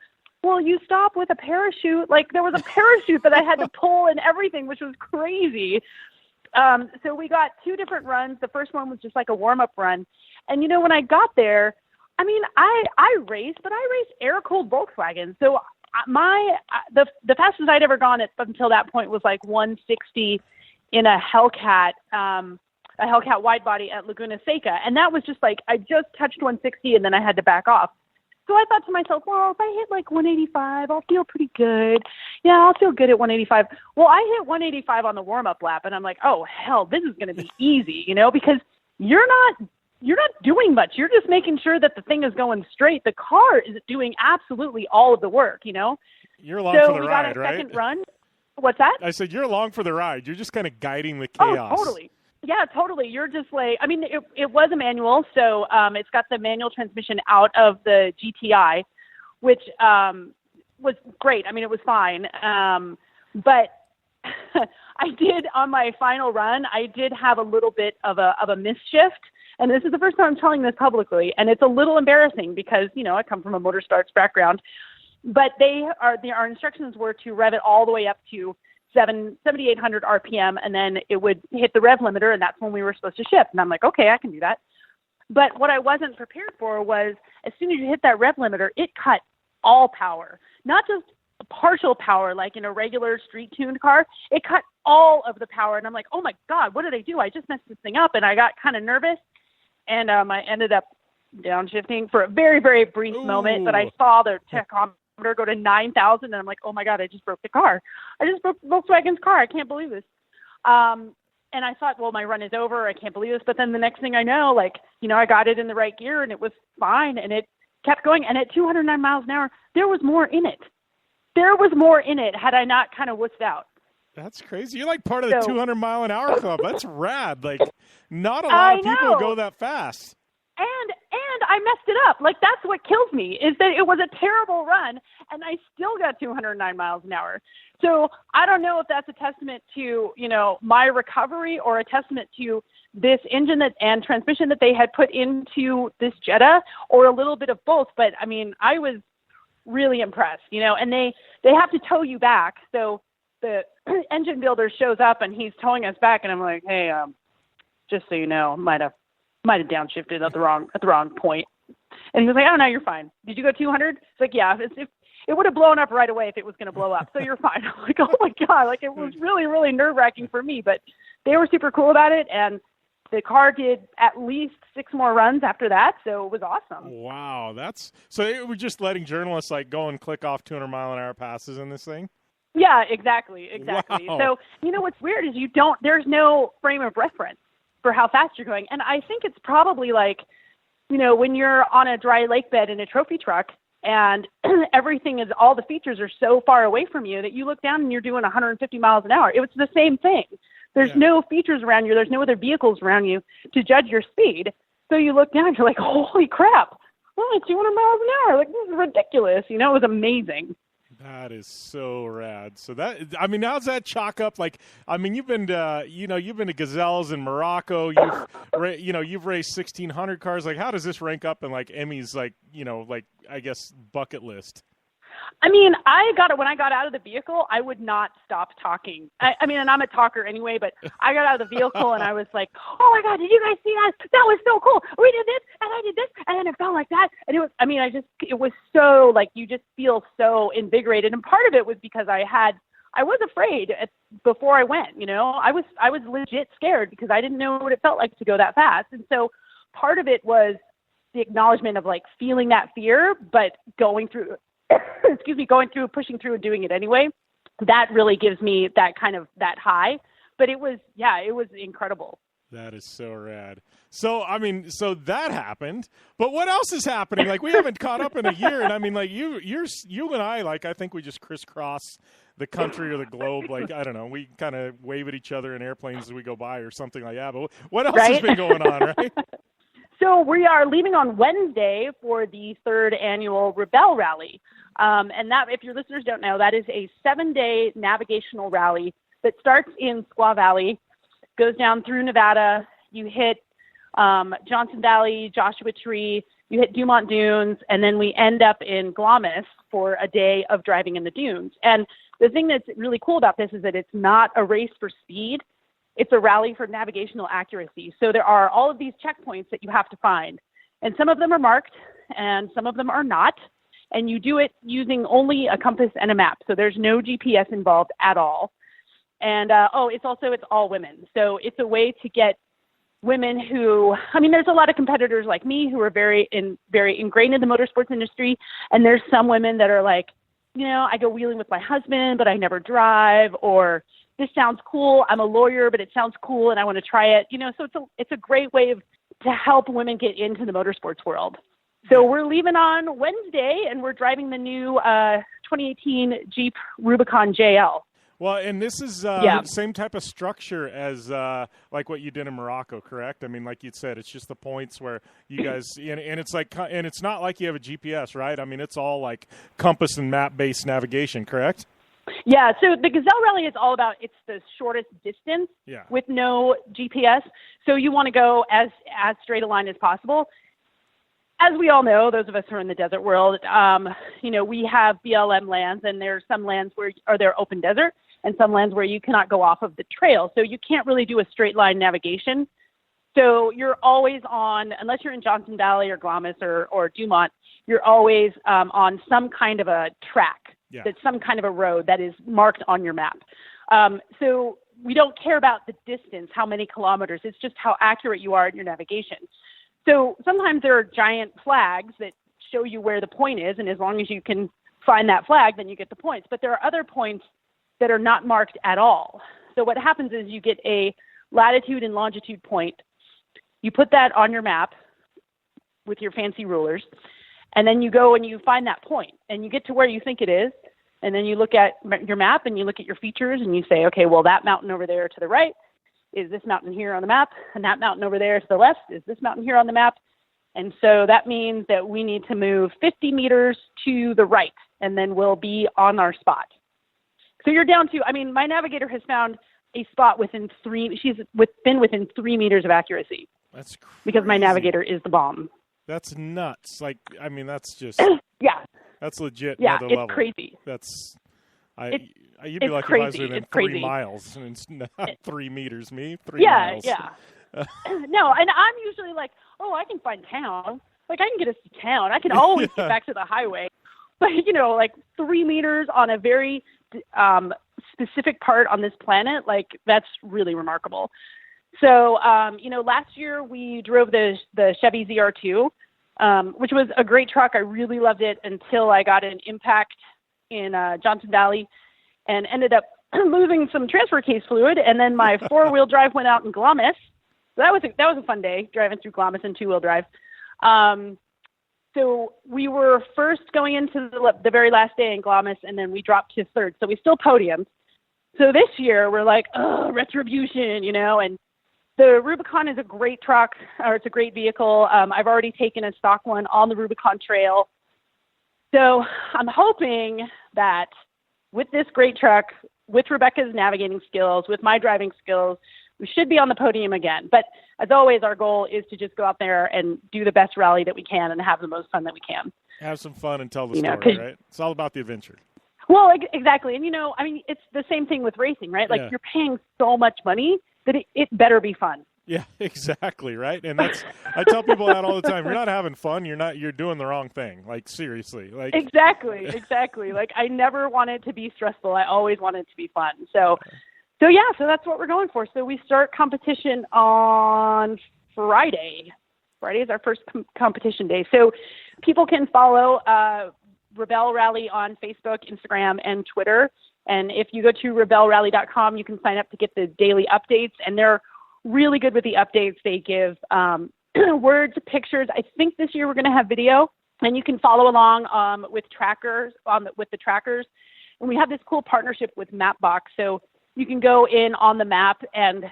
Well, you stop with a parachute. There was a parachute that I had to pull and everything, which was crazy. So we got 2 different runs. The first one was just a warm-up run. And, when I got there, I raced, but I raced air-cooled Volkswagen. So the fastest I'd ever gone up until that point was 160 in a Hellcat wide body at Laguna Seca. And that was just I just touched 160 and then I had to back off. So I thought to myself, well, if I hit 185, I'll feel pretty good. Yeah, I'll feel good at 185. Well, I hit 185 on the warm-up lap, and I'm like, oh, hell, this is going to be easy, because you're not doing much. You're just making sure that the thing is going straight. The car is doing absolutely all of the work, You're along for the ride, right? So we got a second run. What's that? I said, you're along for the ride. You're just kind of guiding the chaos. Oh, totally. Yeah, totally. You're just it was a manual, so it's got the manual transmission out of the GTI, which was great. It was fine. But I did, on my final run, I did have a little bit of a misshift. And this is the first time I'm telling this publicly, and it's a little embarrassing because, I come from a motor starts background. But our instructions were to rev it all the way up to 7,800 RPM, and then it would hit the rev limiter, and that's when we were supposed to shift. And I'm like, okay, I can do that. But what I wasn't prepared for was, as soon as you hit that rev limiter, it cut all power, not just partial power like in a regular street-tuned car. It cut all of the power, and I'm like, oh my God, what did I do? I just messed this thing up, and I got kind of nervous, and I ended up downshifting for a very, very brief moment, but I saw the tachometer go to 9,000, and I'm like, oh my God, I just broke the car. I just broke Volkswagen's car. I can't believe this. And I thought, well, my run is over. I can't believe this. But then the next thing I know, I got it in the right gear and it was fine, and it kept going. And at 209 miles an hour, there was more in it. There was more in it had I not kind of wussed out. That's crazy. You're part of the 200 mile an hour club. That's rad. Not a lot of people go that fast. And I messed it up. That's what kills me, is that it was a terrible run, and I still got 209 miles an hour. So I don't know if that's a testament to, my recovery, or a testament to this engine and transmission that they had put into this Jetta, or a little bit of both. But, I was really impressed, and they have to tow you back. So the engine builder shows up, and he's towing us back, and I'm like, hey, just so you know, might have downshifted at the wrong point. And he was like, oh, no, you're fine. Did you go 200? It's like, yeah. It would have blown up right away if it was going to blow up. So you're fine. I'm like, oh, my God. Like, it was really, really nerve-wracking for me. But they were super cool about it. And the car did at least 6 more runs after that. So it was awesome. Wow. So we're just letting journalists, like, go and click off 200-mile-an-hour passes in this thing? Yeah, exactly. Wow. So, you know, what's weird is there's no frame of reference for how fast you're going. And I think it's probably like, you know, when you're on a dry lake bed in a trophy truck and all the features are so far away from you that you look down and you're doing 150 miles an hour. It was the same thing. There's no features around you. There's no other vehicles around you to judge your speed. So you look down and you're like, holy crap, only 200 miles an hour. Like, this is ridiculous. You know, it was amazing. That is so rad. So how's that chalk up? Like, I mean, you've been to Gazelles in Morocco. You've raced 1,600 cars. Like, how does this rank up in like Emmy's, like, you know, like, I guess, bucket list? I mean, when I got out of the vehicle, I would not stop talking. I mean, and I'm a talker anyway, but I got out of the vehicle and I was like, oh my God, did you guys see that? That was so cool. We did this and I did this and then it felt like that. And it was so, like, you just feel so invigorated. And part of it was because I was afraid before I went, you know, I was legit scared because I didn't know what it felt like to go that fast. And so part of it was the acknowledgement of, like, feeling that fear, but going through, pushing through and doing it anyway. That really gives me that high. But it was incredible. That is so rad. So, I mean, that happened, but what else is happening? Like, we haven't caught up in a year, and I mean, like, you and I, like, I think we just crisscross the country or the globe. Like, I don't know, we kind of wave at each other in airplanes as we go by or something like that. But what else has been going on, right? So we are leaving on Wednesday for the 3rd annual Rebelle Rally. And that, if your listeners don't know, that is a 7-day navigational rally that starts in Squaw Valley, goes down through Nevada. You hit Johnson Valley, Joshua Tree, you hit Dumont Dunes, and then we end up in Glamis for a day of driving in the dunes. And the thing that's really cool about this is that it's not a race for speed. It's a rally for navigational accuracy. So there are all of these checkpoints that you have to find. And some of them are marked and some of them are not. And you do it using only a compass and a map. So there's no GPS involved at all. And, it's all women. So it's a way to get women who, I mean, there's a lot of competitors like me who are very ingrained in the motorsports industry. And there's some women that are like, you know, I go wheeling with my husband, but I never drive, or this sounds cool. I'm a lawyer, but it sounds cool and I want to try it. You know, so it's a great way to help women get into the motorsports world. So we're leaving on Wednesday and we're driving the new 2018 Jeep Rubicon JL. Well, and this is same type of structure as like what you did in Morocco, correct? I mean, like you said, it's just the points where you guys and it's like, and it's not like you have a GPS, right? I mean, it's all like compass and map based navigation, correct? Yeah. So the Gazelle Rally is all about, it's the shortest distance with no GPS. So you want to go as straight a line as possible. As we all know, those of us who are in the desert world, you know, we have BLM lands, and there's some lands where they're open desert, and some lands where you cannot go off of the trail. So you can't really do a straight line navigation. So you're always on, unless you're in Johnson Valley or Glamis or Dumont, you're always on some kind of a track. Yeah. That's some kind of a road that is marked on your map. So we don't care about the distance, how many kilometers. It's just how accurate you are in your navigation. So sometimes there are giant flags that show you where the point is, and as long as you can find that flag, then you get the points. But there are other points that are not marked at all. So what happens is you get a latitude and longitude point. You put that on your map with your fancy rulers, and then you go and you find that point, and you get to where you think it is, and then you look at your map and you look at your features, and you say, okay, well, that mountain over there to the right is this mountain here on the map, and that mountain over there to the left is this mountain here on the map. And so that means that we need to move 50 meters to the right, and then we'll be on our spot. So you're down to, I mean, my navigator has found a spot within been within 3 meters of accuracy. That's crazy. Because my navigator is the bomb. That's nuts. Like, I mean, that's just, yeah, that's legit. Yeah, another it's level. crazy. You'd be lucky crazy. if I was within it's 3 crazy. miles, and it's not 3 meters. Me, 3 yeah, miles. Yeah. No, and I'm usually like, oh, I can find town. like I can get us to town. I can always get back to the highway. But, you know, like 3 meters on a very specific part on this planet, like that's really remarkable. So, you know, last year we drove the Chevy ZR2, which was a great truck. I really loved it until I got an impact in Johnson Valley and ended up losing some transfer case fluid. And then my 4-wheel drive went out in Glamis. So that was a fun day, driving through Glamis in 2-wheel drive. So we were first going into the very last day in Glamis, and then we dropped to third. So we still podiumed. So this year we're like, oh, retribution, you know, and the Rubicon is a great truck, or it's a great vehicle. I've already taken a stock one on the Rubicon Trail. So I'm hoping that with this great truck, with Rebecca's navigating skills, with my driving skills, we should be on the podium again. But as always, our goal is to just go out there and do the best rally that we can and have the most fun that we can. Have some fun and tell the story, right? It's all about the adventure. Well, exactly. And, you know, I mean, it's the same thing with racing, right? Like, you're paying so much money that it better be fun. Yeah, exactly, right? And that's I tell people that all the time. You're not having fun. You're doing the wrong thing. Like, seriously. Like Exactly. Like, I never want it to be stressful. I always want it to be fun. So that's what we're going for. So we start competition on Friday. Friday is our first competition day. So people can follow Rebel Rally on Facebook, Instagram, and Twitter. And if you go to rebelrally.com, you can sign up to get the daily updates. And they're really good with the updates. They give words, pictures. I think this year we're going to have video. And you can follow along with trackers, with the trackers. And we have this cool partnership with Mapbox. So you can go in on the map and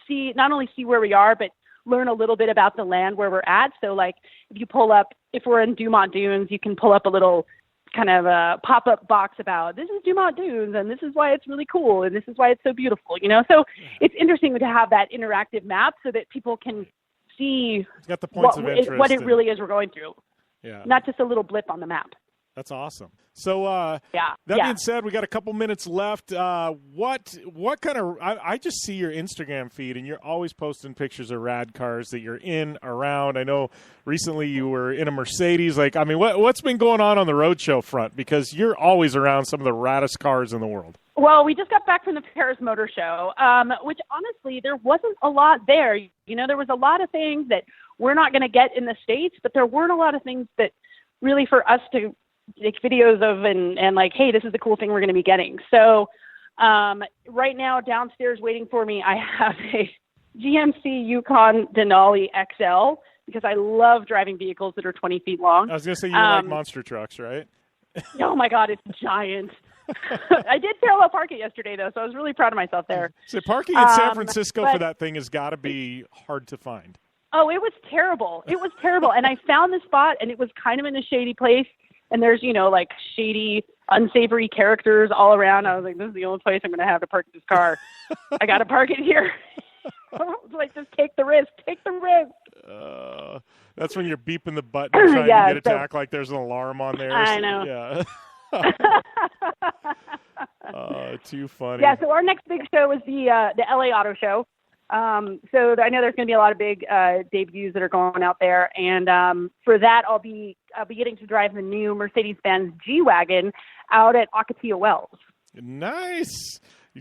not only see where we are, but learn a little bit about the land where we're at. So like if you pull up, if we're in Dumont Dunes, you can pull up a little kind of a pop-up box about this is Dumont Dunes and this is why it's really cool and this is why it's so beautiful, you know? So it's interesting to have that interactive map so that people can see got the points of interest what it really is we're going through. Yeah. Not just a little blip on the map. That's awesome. So that being said, we got a couple minutes left. What kind of – I just see your Instagram feed, and you're always posting pictures of rad cars that you're in, around. I know recently you were in a Mercedes. Like, I mean, what's been going on the Roadshow front? Because you're always around some of the raddest cars in the world. Well, we just got back from the Paris Motor Show, which honestly there wasn't a lot there. You know, there was a lot of things that we're not going to get in the States, but there weren't a lot of things that really for us to – take videos of and like, hey, this is the cool thing we're going to be getting. So right now downstairs waiting for me, I have a GMC Yukon Denali XL because I love driving vehicles that are 20 feet long. I was going to say you like monster trucks, right? Oh my God, it's giant. I did parallel park it yesterday though, so I was really proud of myself there. So parking in San Francisco for that thing has got to be hard to find. Oh, it was terrible. And I found the spot and it was kind of in a shady place. And there's, you know, like shady, unsavory characters all around. I was like, this is the only place I'm going to have to park this car. I got to park it here. Like, just take the risk. That's when you're beeping the button trying to get it to act like there's an alarm on there. I know. Yeah. Too funny. Yeah, so our next big show is the LA Auto Show. So I know there's going to be a lot of big debuts that are going out there, and for that I'll be getting to drive the new Mercedes-Benz G-Wagon out at Akatia Wells. Nice.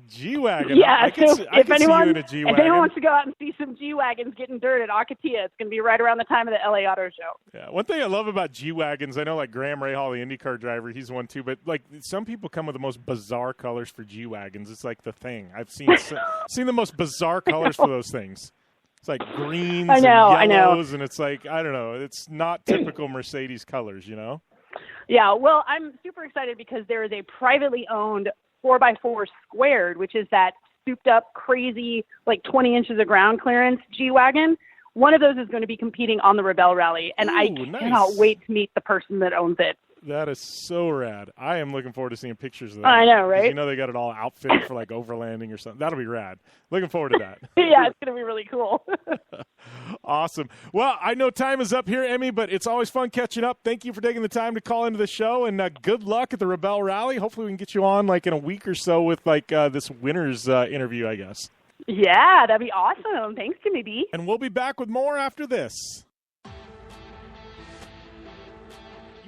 G-Wagon. Yeah, if anyone wants to go out and see some G-Wagons getting dirt at Akatia, it's going to be right around the time of the LA Auto Show. Yeah, one thing I love about G-Wagons, I know like Graham Rahal, the IndyCar driver, he's one too, but like some people come with the most bizarre colors for G-Wagons. It's like the thing. I've seen the most bizarre colors for those things. It's like greens and yellows, and it's like, I don't know, it's not typical Mercedes colors, you know? Yeah, well, I'm super excited because there is a privately owned 4x4 squared, which is that souped up, crazy, like 20 inches of ground clearance G-Wagon. One of those is going to be competing on the Rebel Rally, and I cannot wait to meet the person that owns it. That is so rad. I am looking forward to seeing pictures of that. I know, right? You know they got it all outfitted for like overlanding or something. That'll be rad. Looking forward to that. Yeah, it's going to be really cool. Awesome. Well, I know time is up here, Emme, but it's always fun catching up. Thank you for taking the time to call into the show, and good luck at the Rebel Rally. Hopefully we can get you on like in a week or so with like this winner's interview, I guess. Yeah, that'd be awesome. Thanks, Jimmy B. And we'll be back with more after this.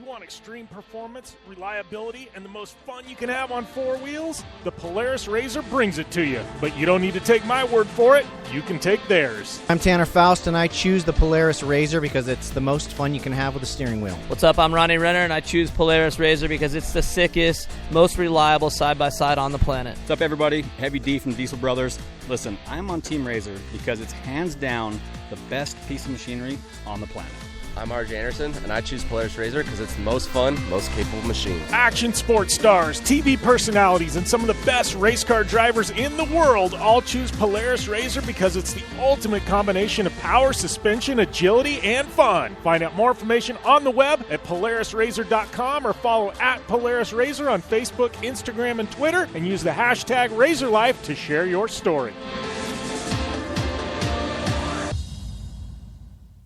want extreme performance, reliability, and the most fun you can have on four wheels? The Polaris RZR brings it to you. But you don't need to take my word for it. You can take theirs. I'm Tanner Faust, and I choose the Polaris RZR because it's the most fun you can have with a steering wheel. What's up? I'm Ronnie Renner, and I choose Polaris RZR because it's the sickest, most reliable side-by-side on the planet. What's up, everybody? Heavy D from Diesel Brothers. Listen, I'm on Team RZR because it's hands down the best piece of machinery on the planet. I'm RJ Anderson, and I choose Polaris RZR because it's the most fun, most capable machine. Action sports stars, TV personalities, and some of the best race car drivers in the world all choose Polaris RZR because it's the ultimate combination of power, suspension, agility, and fun. Find out more information on the web at PolarisRZR.com or follow at Polaris RZR on Facebook, Instagram, and Twitter, and use the hashtag RazorLife to share your story.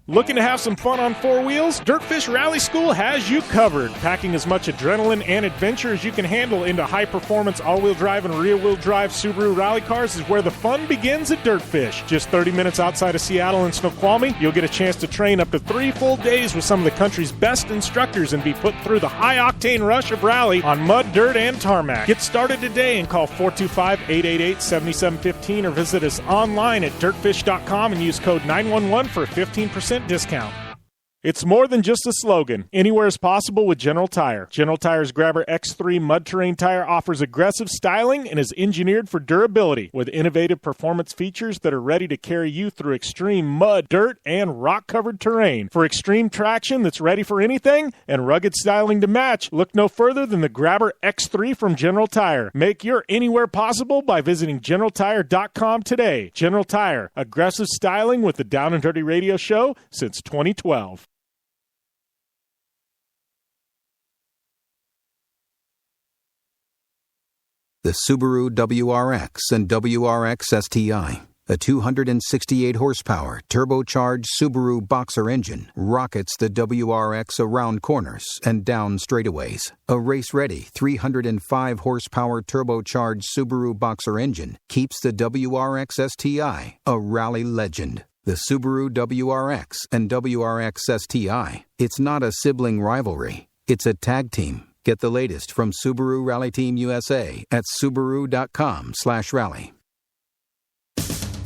Looking to have some fun on four wheels? Dirtfish Rally School has you covered. Packing as much adrenaline and adventure as you can handle into high-performance all-wheel drive and rear-wheel drive Subaru rally cars is where the fun begins at Dirtfish. Just 30 minutes outside of Seattle in Snoqualmie, you'll get a chance to train up to 3 full days with some of the country's best instructors and be put through the high-octane rush of rally on mud, dirt, and tarmac. Get started today and call 425-888-7715 or visit us online at dirtfish.com and use code 911 for a 15% discount. It's more than just a slogan. Anywhere is possible with General Tire. General Tire's Grabber X3 mud terrain tire offers aggressive styling and is engineered for durability with innovative performance features that are ready to carry you through extreme mud, dirt, and rock-covered terrain. For extreme traction that's ready for anything and rugged styling to match, look no further than the Grabber X3 from General Tire. Make your anywhere possible by visiting GeneralTire.com today. General Tire, aggressive styling with the Down and Dirty Radio Show since 2012. The Subaru WRX and WRX STI, a 268 horsepower turbocharged Subaru Boxer engine, rockets the WRX around corners and down straightaways. A race-ready 305 horsepower turbocharged Subaru Boxer engine keeps the WRX STI a rally legend. The Subaru WRX and WRX STI, it's not a sibling rivalry, it's a tag team. Get the latest from Subaru Rally Team USA at Subaru.com/rally.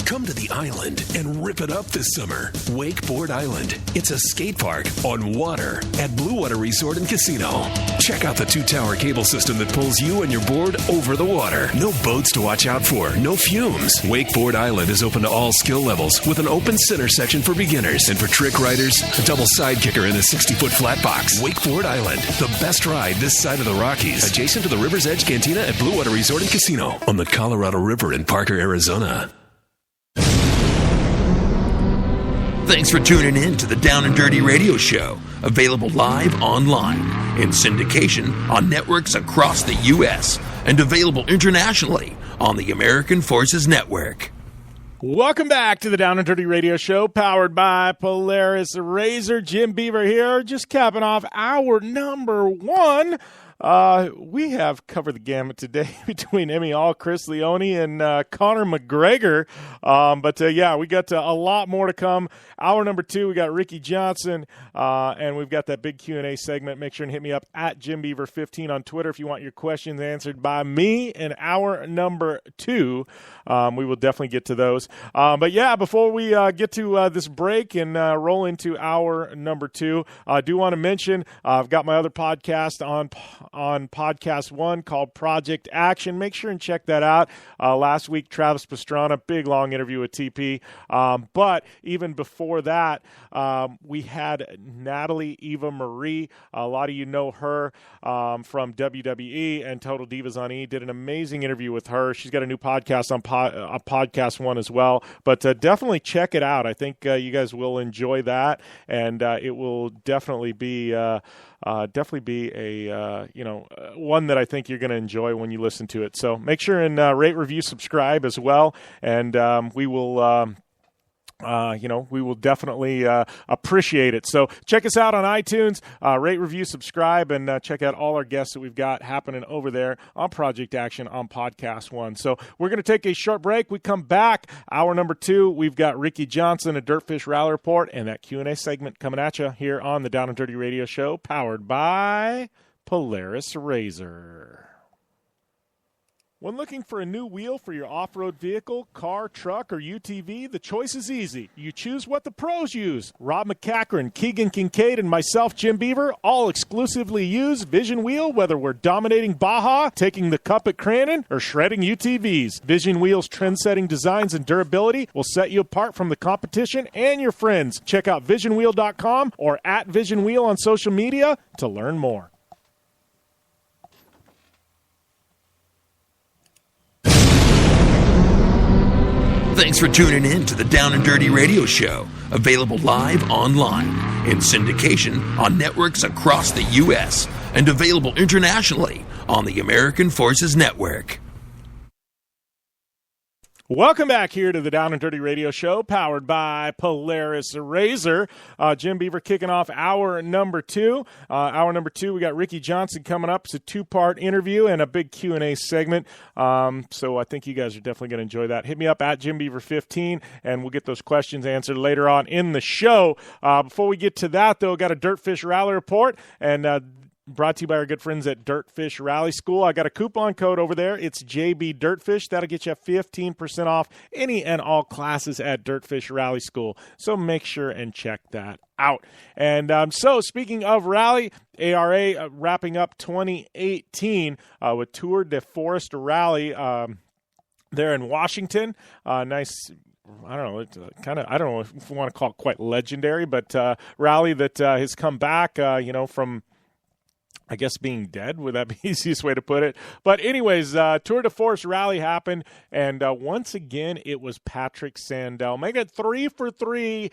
Come to the island and rip it up this summer. Wakeboard Island. It's a skate park on water at Blue Water Resort and Casino. Check out the 2-tower cable system that pulls you and your board over the water. No boats to watch out for, no fumes. Wakeboard Island is open to all skill levels with an open center section for beginners. And for trick riders, a double side kicker in a 60-foot flat box. Wakeboard Island, the best ride this side of the Rockies. Adjacent to the River's Edge Cantina at Blue Water Resort and Casino on the Colorado River in Parker, Arizona. Thanks for tuning in to the Down and Dirty Radio Show, available live online in syndication on networks across the U.S. and available internationally on the American Forces Network. Welcome back to the Down and Dirty Radio Show, powered by Polaris RZR. Jim Beaver here, just capping off hour number 1. We have covered the gamut today between Emme All, Chris Leone, and Conor McGregor. But we got a lot more to come. Hour number 2, we got Ricky Johnson, and we've got that big Q&A segment. Make sure and hit me up at JimBeaver15 on Twitter if you want your questions answered by me in hour number 2. We will definitely get to those. Before we get to this break and roll into hour number 2, I do want to mention I've got my other podcast on Podcast One called Project Action. Make sure and check that out. Last week, Travis Pastrana, big long interview with TP. But even before that, we had Natalie Eva Marie. A lot of you know her from WWE and Total Divas on E. Did an amazing interview with her. She's got a new podcast on Podcast One as well. But definitely check it out. I think you guys will enjoy that, and it will definitely be a one that I think you're going to enjoy when you listen to it. So make sure and rate, review, subscribe as well, and we will we will definitely appreciate it. So check us out on iTunes, rate, review, subscribe, and check out all our guests that we've got happening over there on Project Action on Podcast One. So we're going to take a short break. We come back, hour number 2. We've got Ricky Johnson, a Dirtfish Rally Report, and that Q&A segment coming at you here on the Down and Dirty Radio Show, powered by Polaris Razor. When looking for a new wheel for your off-road vehicle, car, truck, or UTV, the choice is easy. You choose what the pros use. Rob McCachran, Keegan Kincaid, and myself, Jim Beaver, all exclusively use Vision Wheel, whether we're dominating Baja, taking the cup at Crandon, or shredding UTVs. Vision Wheel's trend-setting designs and durability will set you apart from the competition and your friends. Check out visionwheel.com or at Vision Wheel on social media to learn more. Thanks for tuning in to the Down and Dirty Radio Show, available live online, in syndication on networks across the U.S., and available internationally on the American Forces Network. Welcome back here to the Down and Dirty Radio Show, powered by Polaris Razor. Jim Beaver kicking off hour number 2. Hour number 2, we got Ricky Johnson coming up. It's a 2-part interview and a big Q&A segment. So I think you guys are definitely going to enjoy that. Hit me up at JimBeaver15, and we'll get those questions answered later on in the show. Before we get to that, though, got a Dirtfish Rally Report, and brought to you by our good friends at Dirtfish Rally School. I got a coupon code over there. It's JB Dirtfish. That'll get you 15% off any and all classes at Dirtfish Rally School. So make sure and check that out. And so speaking of rally, ARA wrapping up 2018 with Tour de Forest Rally there in Washington. Nice. I don't know, it's I don't know if we want to call it quite legendary, but rally that has come back, from, I guess, being dead. Would that be the easiest way to put it? But anyways, Tour de Force Rally happened, and once again, it was Patrick Sandell. Make it 3 for 3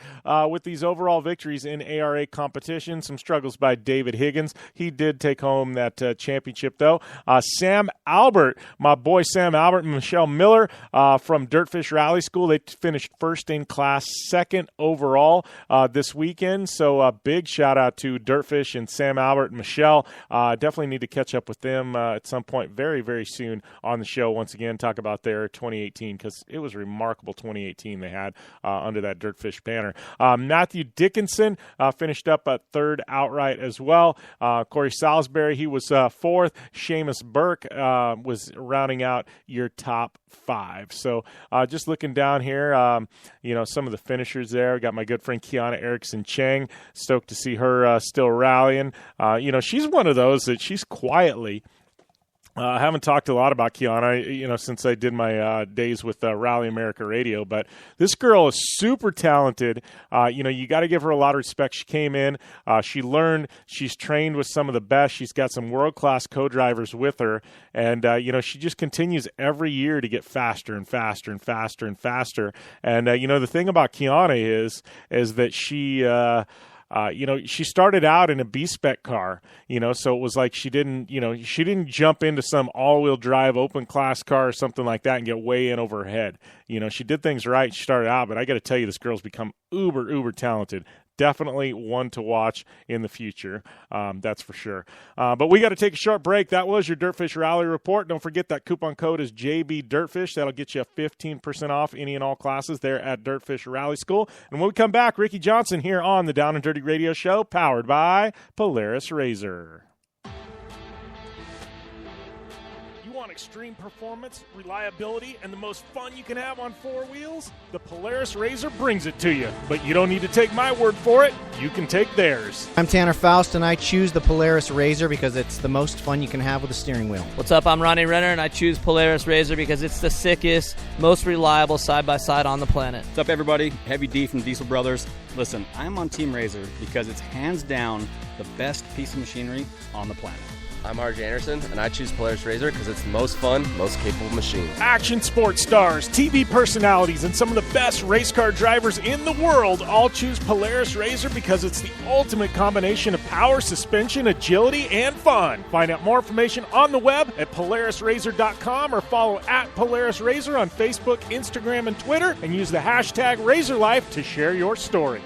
with these overall victories in ARA competition. Some struggles by David Higgins. He did take home that championship, though. Sam Albert, my boy Sam Albert and Michelle Miller from Dirtfish Rally School, they finished first in class, second overall this weekend. So a big shout out to Dirtfish and Sam Albert and Michelle. Definitely need to catch up with them at some point very, very soon on the show. Once again, talk about their 2018, because it was a remarkable 2018 they had under that Dirtfish banner. Matthew Dickinson finished up at third outright as well. Corey Salisbury, he was fourth. Seamus Burke was rounding out your top 5. So just looking down here, some of the finishers there. Got my good friend Kiana Erickson Chang. Stoked to see her still rallying. She's one of those that she's quietly. I haven't talked a lot about Kiana, since I did my days with Rally America Radio, but this girl is super talented. You got to give her a lot of respect. She came in, she learned, she's trained with some of the best. She's got some world-class co-drivers with her, and, she just continues every year to get faster and faster and faster and faster. And, the thing about Kiana is that she she started out in a B-spec car, so it was like she didn't jump into some all-wheel drive open class car or something like that and get way in over her head. She did things right. She started out, but I got to tell you, this girl's become uber talented. Definitely one to watch in the future. That's for sure. But we got to take a short break. That was your Dirtfish Rally Report. Don't forget that coupon code is JB Dirtfish. That'll get you 15% off any and all classes there at Dirtfish Rally School. And when we come back, Ricky Johnson here on the Down and Dirty Radio Show, powered by Polaris Razor. Extreme performance, reliability, and the most fun you can have on 4 wheels? The Polaris Razor brings it to you. But you don't need to take my word for it. You can take theirs. I'm Tanner Faust, and I choose the Polaris Razor because it's the most fun you can have with a steering wheel. What's up? I'm Ronnie Renner, and I choose Polaris Razor because it's the sickest, most reliable side-by-side on the planet. What's up, everybody? Heavy D from Diesel Brothers. Listen, I'm on Team Razor because it's hands down the best piece of machinery on the planet. I'm RJ Anderson, and I choose Polaris RZR because it's the most fun, most capable machine. Action sports stars, TV personalities, and some of the best race car drivers in the world all choose Polaris RZR because it's the ultimate combination of power, suspension, agility, and fun. Find out more information on the web at PolarisRZR.com or follow at Polaris RZR on Facebook, Instagram, and Twitter, and use the hashtag RazorLife to share your story.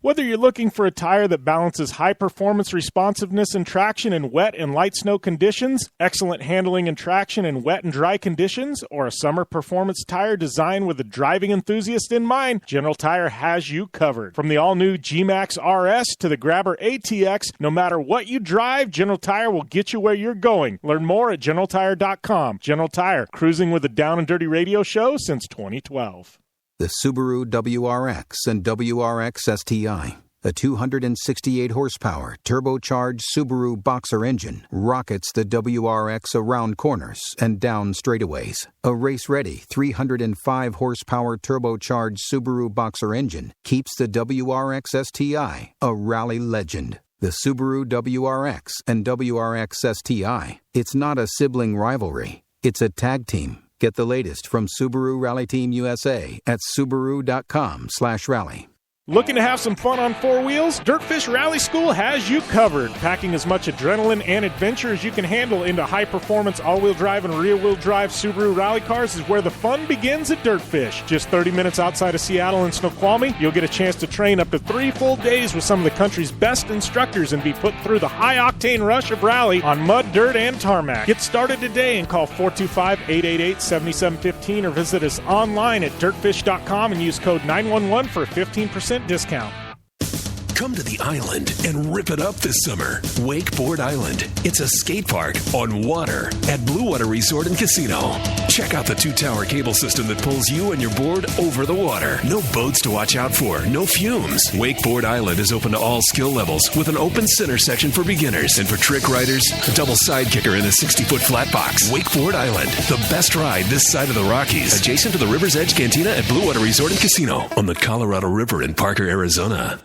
Whether you're looking for a tire that balances high performance, responsiveness, and traction in wet and light snow conditions, excellent handling and traction in wet and dry conditions, or a summer performance tire designed with the driving enthusiast in mind, General Tire has you covered. From the all-new G-Max RS to the Grabber ATX, no matter what you drive, General Tire will get you where you're going. Learn more at GeneralTire.com. General Tire, cruising with the Down and Dirty Radio Show since 2012. The Subaru WRX and WRX STI, a 268-horsepower turbocharged Subaru Boxer engine, rockets the WRX around corners and down straightaways. A race-ready 305-horsepower turbocharged Subaru Boxer engine keeps the WRX STI a rally legend. The Subaru WRX and WRX STI, it's not a sibling rivalry, it's a tag team. Get the latest from Subaru Rally Team USA at Subaru.com/rally. Looking to have some fun on four wheels? Dirtfish Rally School has you covered. Packing as much adrenaline and adventure as you can handle into high-performance all-wheel drive and rear-wheel drive Subaru rally cars is where the fun begins at Dirtfish. Just 30 minutes outside of Seattle in Snoqualmie, you'll get a chance to train up to 3 full days with some of the country's best instructors and be put through the high-octane rush of rally on mud, dirt, and tarmac. Get started today and call 425-888-7715 or visit us online at dirtfish.com and use code 911 for a 15% discount. Come to the island and rip it up this summer. Wakeboard Island. It's a skate park on water at Blue Water Resort and Casino. Check out the 2-tower cable system that pulls you and your board over the water. No boats to watch out for, no fumes. Wakeboard Island is open to all skill levels with an open center section for beginners. And for trick riders, a double side kicker in a 60-foot flat box. Wakeboard Island, the best ride this side of the Rockies. Adjacent to the River's Edge Cantina at Blue Water Resort and Casino on the Colorado River in Parker, Arizona.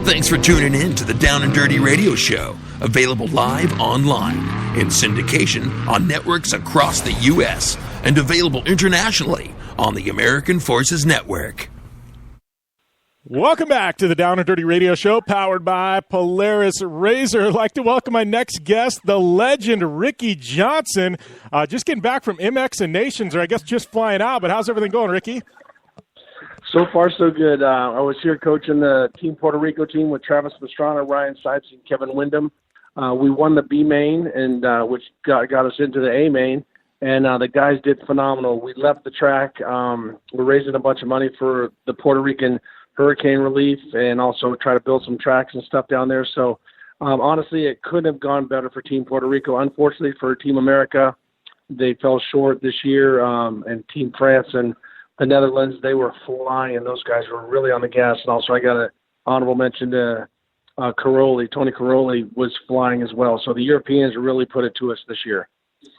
Thanks for tuning in to the Down and Dirty Radio Show, available live online, in syndication on networks across the U.S., and available internationally on the American Forces Network. Welcome back to the Down and Dirty Radio Show, powered by Polaris RZR. I'd like to welcome my next guest, the legend Ricky Johnson. Just getting back from MX and Nations, or I guess just flying out, but how's everything going, Ricky? So far, so good. I was here coaching the Team Puerto Rico team with Travis Pastrana, Ryan Sipes, and Kevin Windham. We won the B main, and which got us into the A main, and the guys did phenomenal. We left the track. We're raising a bunch of money for the Puerto Rican hurricane relief and also try to build some tracks and stuff down there. So, honestly, it couldn't have gone better for Team Puerto Rico. Unfortunately for Team America, they fell short this year, and Team France and the Netherlands, they were flying, and those guys were really on the gas. And also I got an honorable mention to Caroli. Tony Caroli was flying as well. So the Europeans really put it to us this year.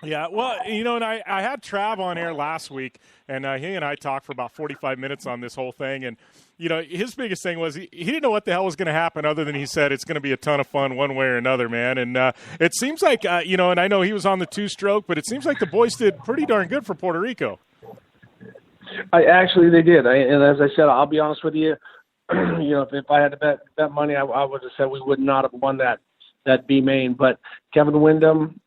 Yeah, well, and I had Trav on air last week, and he and I talked for about 45 minutes on this whole thing. And, his biggest thing was he didn't know what the hell was going to happen other than he said it's going to be a ton of fun one way or another, man. And it seems like, and I know he was on the 2-stroke, but it seems like the boys did pretty darn good for Puerto Rico. They did. And as I said, I'll be honest with you. If I had to bet money, I would have said we would not have won that B main. But Kevin Windham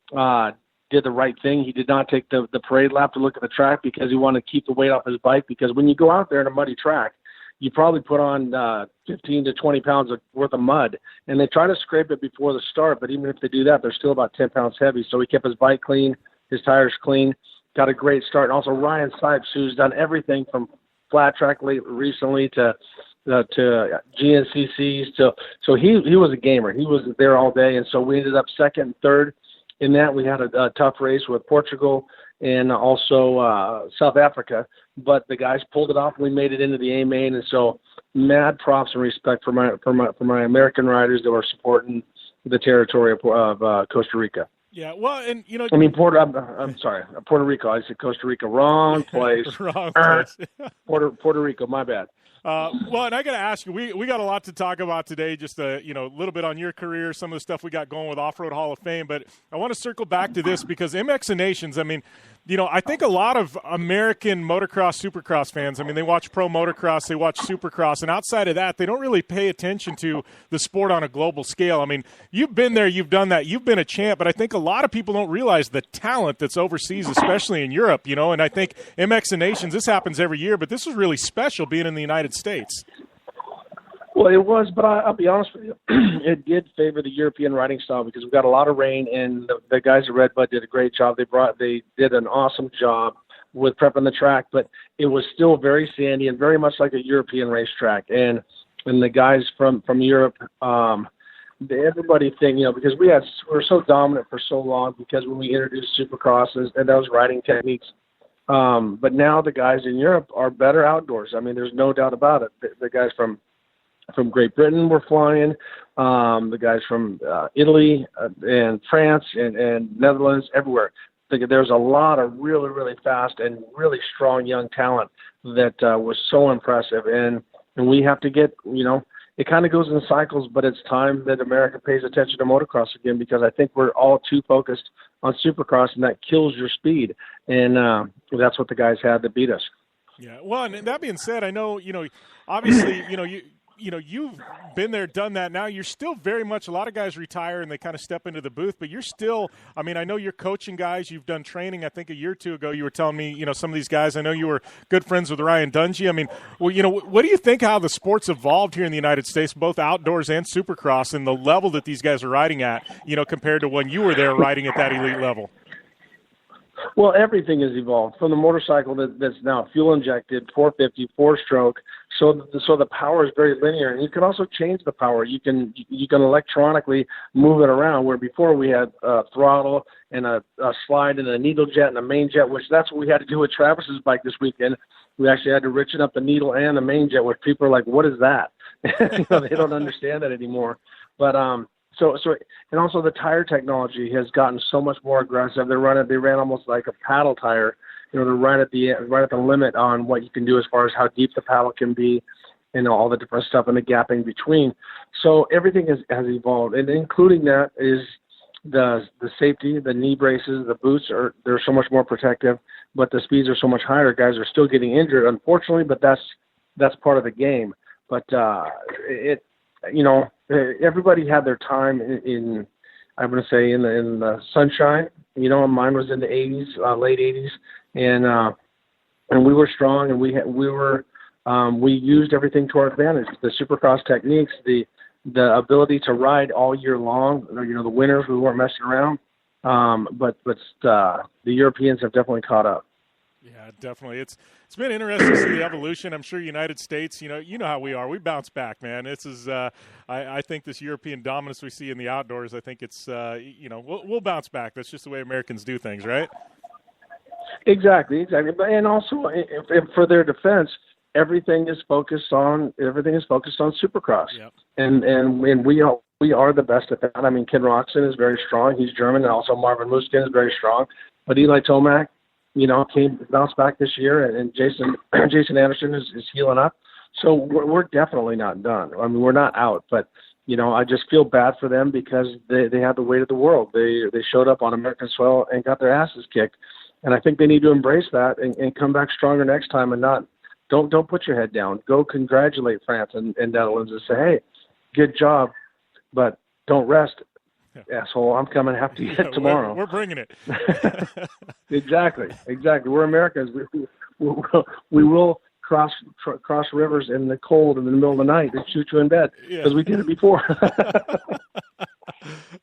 did the right thing. He did not take the parade lap to look at the track because he wanted to keep the weight off his bike. Because when you go out there in a muddy track, you probably put on 15 to 20 pounds worth of mud. And they try to scrape it before the start, but even if they do that, they're still about 10 pounds heavy. So he kept his bike clean, his tires clean. Got a great start. And also Ryan Sipes, who's done everything from flat track recently to GNCCs. So he was a gamer. He was there all day. And so we ended up second and third in that. We had a tough race with Portugal and also South Africa. But the guys pulled it off. We made it into the A main. And so mad props and respect for my American riders that were supporting the territory of Costa Rica. Yeah, well, and I mean, I'm sorry, Puerto Rico. I said Costa Rica. Wrong place. Wrong place. Puerto Rico. My bad. Well, and I got to ask you, we got a lot to talk about today, just a little bit on your career, some of the stuff we got going with Off-Road Hall of Fame, but I want to circle back to this because MX Nations, I mean, I think a lot of American motocross, supercross fans, I mean, they watch pro motocross, they watch supercross, and outside of that, they don't really pay attention to the sport on a global scale. I mean, you've been there, you've done that, you've been a champ, but I think a lot of people don't realize the talent that's overseas, especially in Europe, and I think MX Nations, this happens every year, but this was really special being in the United States. Well, it was, but I'll be honest with you, it did favor the European riding style because we got a lot of rain, and the guys at Redbud did a great job. They did an awesome job with prepping the track, but it was still very sandy and very much like a European racetrack. And the guys from Europe, everybody because we were so dominant for so long because when we introduced Supercrosses and those riding techniques. But now the guys in Europe are better outdoors. I mean, there's no doubt about it. The guys from Great Britain were flying, the guys from Italy and France and Netherlands, everywhere. There's a lot of really, really fast and really strong young talent that was so impressive. And we have to get, it kind of goes in cycles, but it's time that America pays attention to motocross again because I think we're all too focused on Supercross, and that kills your speed. And that's what the guys had to beat us. Yeah, well, and that being said, I know, obviously, you've been there, done that. Now you're still very much, a lot of guys retire and they kind of step into the booth, but you're still, I mean, I know you're coaching guys. You've done training. I think a year or two ago you were telling me, some of these guys, I know you were good friends with Ryan Dungey. I mean, well, what do you think how the sport's evolved here in the United States, both outdoors and Supercross, and the level that these guys are riding at, compared to when you were there riding at that elite level? Well, everything has evolved from the motorcycle that's now fuel injected, 450, 4-stroke. So the power is very linear, and you can also change the power. You can electronically move it around. Where before we had a throttle and a slide and a needle jet and a main jet, which that's what we had to do with Travis's bike this weekend. We actually had to richen up the needle and the main jet, which people are like, "What is that?" They don't understand that anymore. But So and also the tire technology has gotten so much more aggressive. They ran almost like a paddle tire. They're right at the limit on what you can do as far as how deep the paddle can be, and all the different stuff and the gapping between. So everything has evolved, and including that is the safety, the knee braces, the boots they're so much more protective, but the speeds are so much higher. Guys are still getting injured, unfortunately, but that's part of the game. But everybody had their time in I'm going to say in the sunshine. Mine was in the 80s, late 80s, and we were strong, and we used everything to our advantage. The Supercross techniques, the ability to ride all year long. The winters we weren't messing around, but the Europeans have definitely caught up. Yeah, definitely. It's been interesting to see the evolution. I'm sure United States, you know how we are. We bounce back, man. This is, I think this European dominance we see in the outdoors, I think it's, we'll bounce back. That's just the way Americans do things, right? Exactly. And also, if for their defense, everything is focused on Supercross. Yep. And we are the best at that. I mean, Ken Roxon is very strong. He's German, and also Marvin Muskin is very strong. But Eli Tomac, bounced back this year, and Jason Anderson is healing up. So we're definitely not done. I mean, we're not out, but I just feel bad for them because they had the weight of the world. They showed up on American soil and got their asses kicked, and I think they need to embrace that and come back stronger next time, and don't put your head down. Go congratulate France and Netherlands and say, hey, good job, but don't rest. Yeah. Asshole, I'm coming after you tomorrow. We're bringing it. Exactly. We're Americans. We will cross rivers in the cold in the middle of the night and shoot you in bed because we did it before.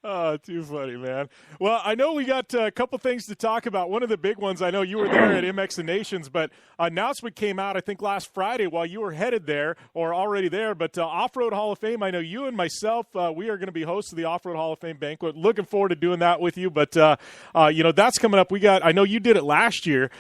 Oh, too funny, man. Well, I know we got a couple things to talk about. One of the big ones, I know you were there at MX and Nations, but announcement came out, I think, last Friday while you were headed there or already there. But Off-Road Hall of Fame, I know you and myself, we are going to be hosts of the Off-Road Hall of Fame banquet. Looking forward to doing that with you. But, that's coming up. I know you did it last year.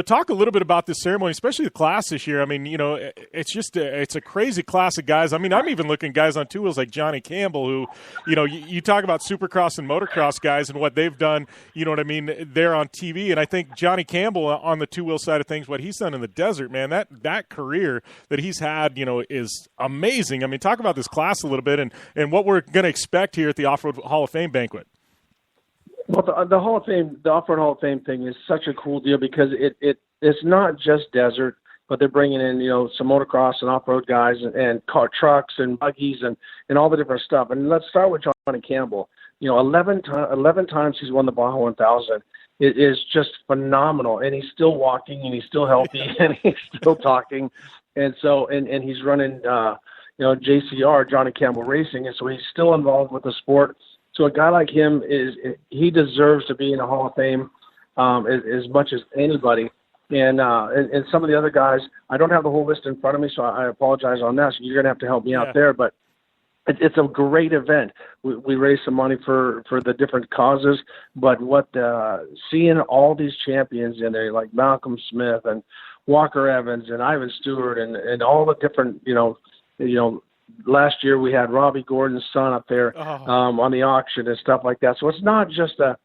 Talk a little bit about this ceremony, especially the class this year. I mean, it's just it's a crazy class of guys. I mean, I'm even looking at guys on two wheels like Johnny Campbell who, you talk about Supercross Supercross and motocross guys and what they've done, you know what I mean, there on TV. And I think Johnny Campbell on the two-wheel side of things, what he's done in the desert, man, that career that he's had, you know, is amazing. I mean, talk about this class a little bit and what we're going to expect here at the Off-Road Hall of Fame banquet. Well, the Hall of Fame, the Off-Road Hall of Fame thing is such a cool deal because it's not just desert, but they're bringing in, you know, some motocross and off-road guys and car trucks and buggies and all the different stuff. And let's start with Johnny Campbell. You know, 11 times he's won the Baja 1000. It is just phenomenal. And he's still walking and he's still healthy and he's still talking. And so, and he's running, you know, JCR, Johnny Campbell Racing. And so he's still involved with the sport. So a guy like him he deserves to be in the Hall of Fame as much as anybody. And some of the other guys, I don't have the whole list in front of me, so I apologize on that. So you're going to have to help me out there. But it's a great event. We raise some money for the different causes. But seeing all these champions in there, like Malcolm Smith and Walker Evans and Ivan Stewart and all the different, you know, last year we had Robbie Gordon's son up there on the auction and stuff like that. So it's not just a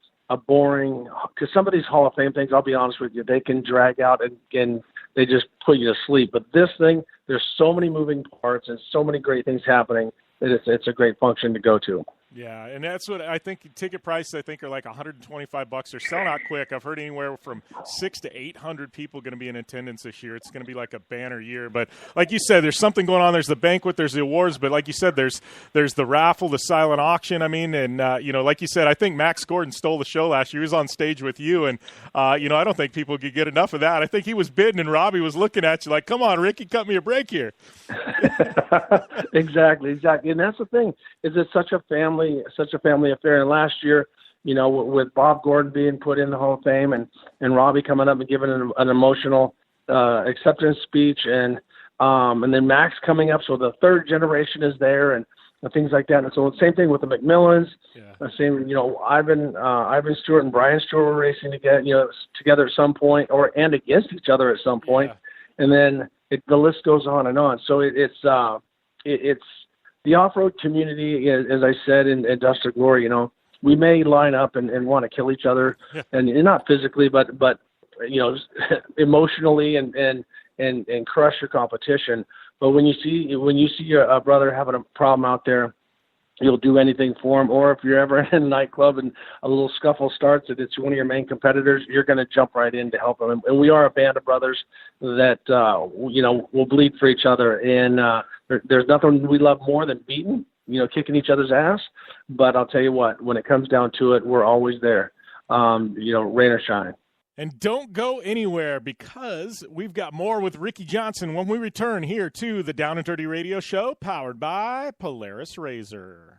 boring, because some of these Hall of Fame things, I'll be honest with you, they can drag out and they just put you to sleep. But this thing, there's so many moving parts and so many great things happening that it's a great function to go to. Yeah, and that's what I think. Ticket prices, I think, are like $125. They're selling out quick. I've heard anywhere from 600 to 800 people going to be in attendance this year. It's going to be like a banner year. But like you said, there's something going on. There's the banquet, there's the awards. But like you said, there's the raffle, the silent auction. I mean, and you know, like you said, I think Max Gordon stole the show last year. He was on stage with you, and you know, I don't think people could get enough of that. I think he was bidding, and Robbie was looking at you like, "Come on, Ricky, cut me a break here." Exactly, and that's the thing. Is it's such a family affair. And last year, you know, with Bob Gordon being put in the Hall of Fame and Robbie coming up and giving an emotional acceptance speech, and then Max coming up, so the third generation is there and things like that. And so same thing with the McMillans. Same, you know, Ivan Stewart and Brian Stewart were racing together at some point, and against each other at some point. And then the list goes on and on. So it's the off-road community, as I said in Dust to Glory, you know, we may line up and want to kill each other, and not physically, but you know, emotionally and crush your competition. But when you see a brother having a problem out there, you'll do anything for him. Or if you're ever in a nightclub and a little scuffle starts and it's one of your main competitors, you're going to jump right in to help them. And we are a band of brothers that, you know, will bleed for each other. And there's nothing we love more than beating, you know, kicking each other's ass. But I'll tell you what, when it comes down to it, we're always there, you know, rain or shine. And don't go anywhere, because we've got more with Ricky Johnson when we return here to the Down and Dirty Radio Show, powered by Polaris RZR.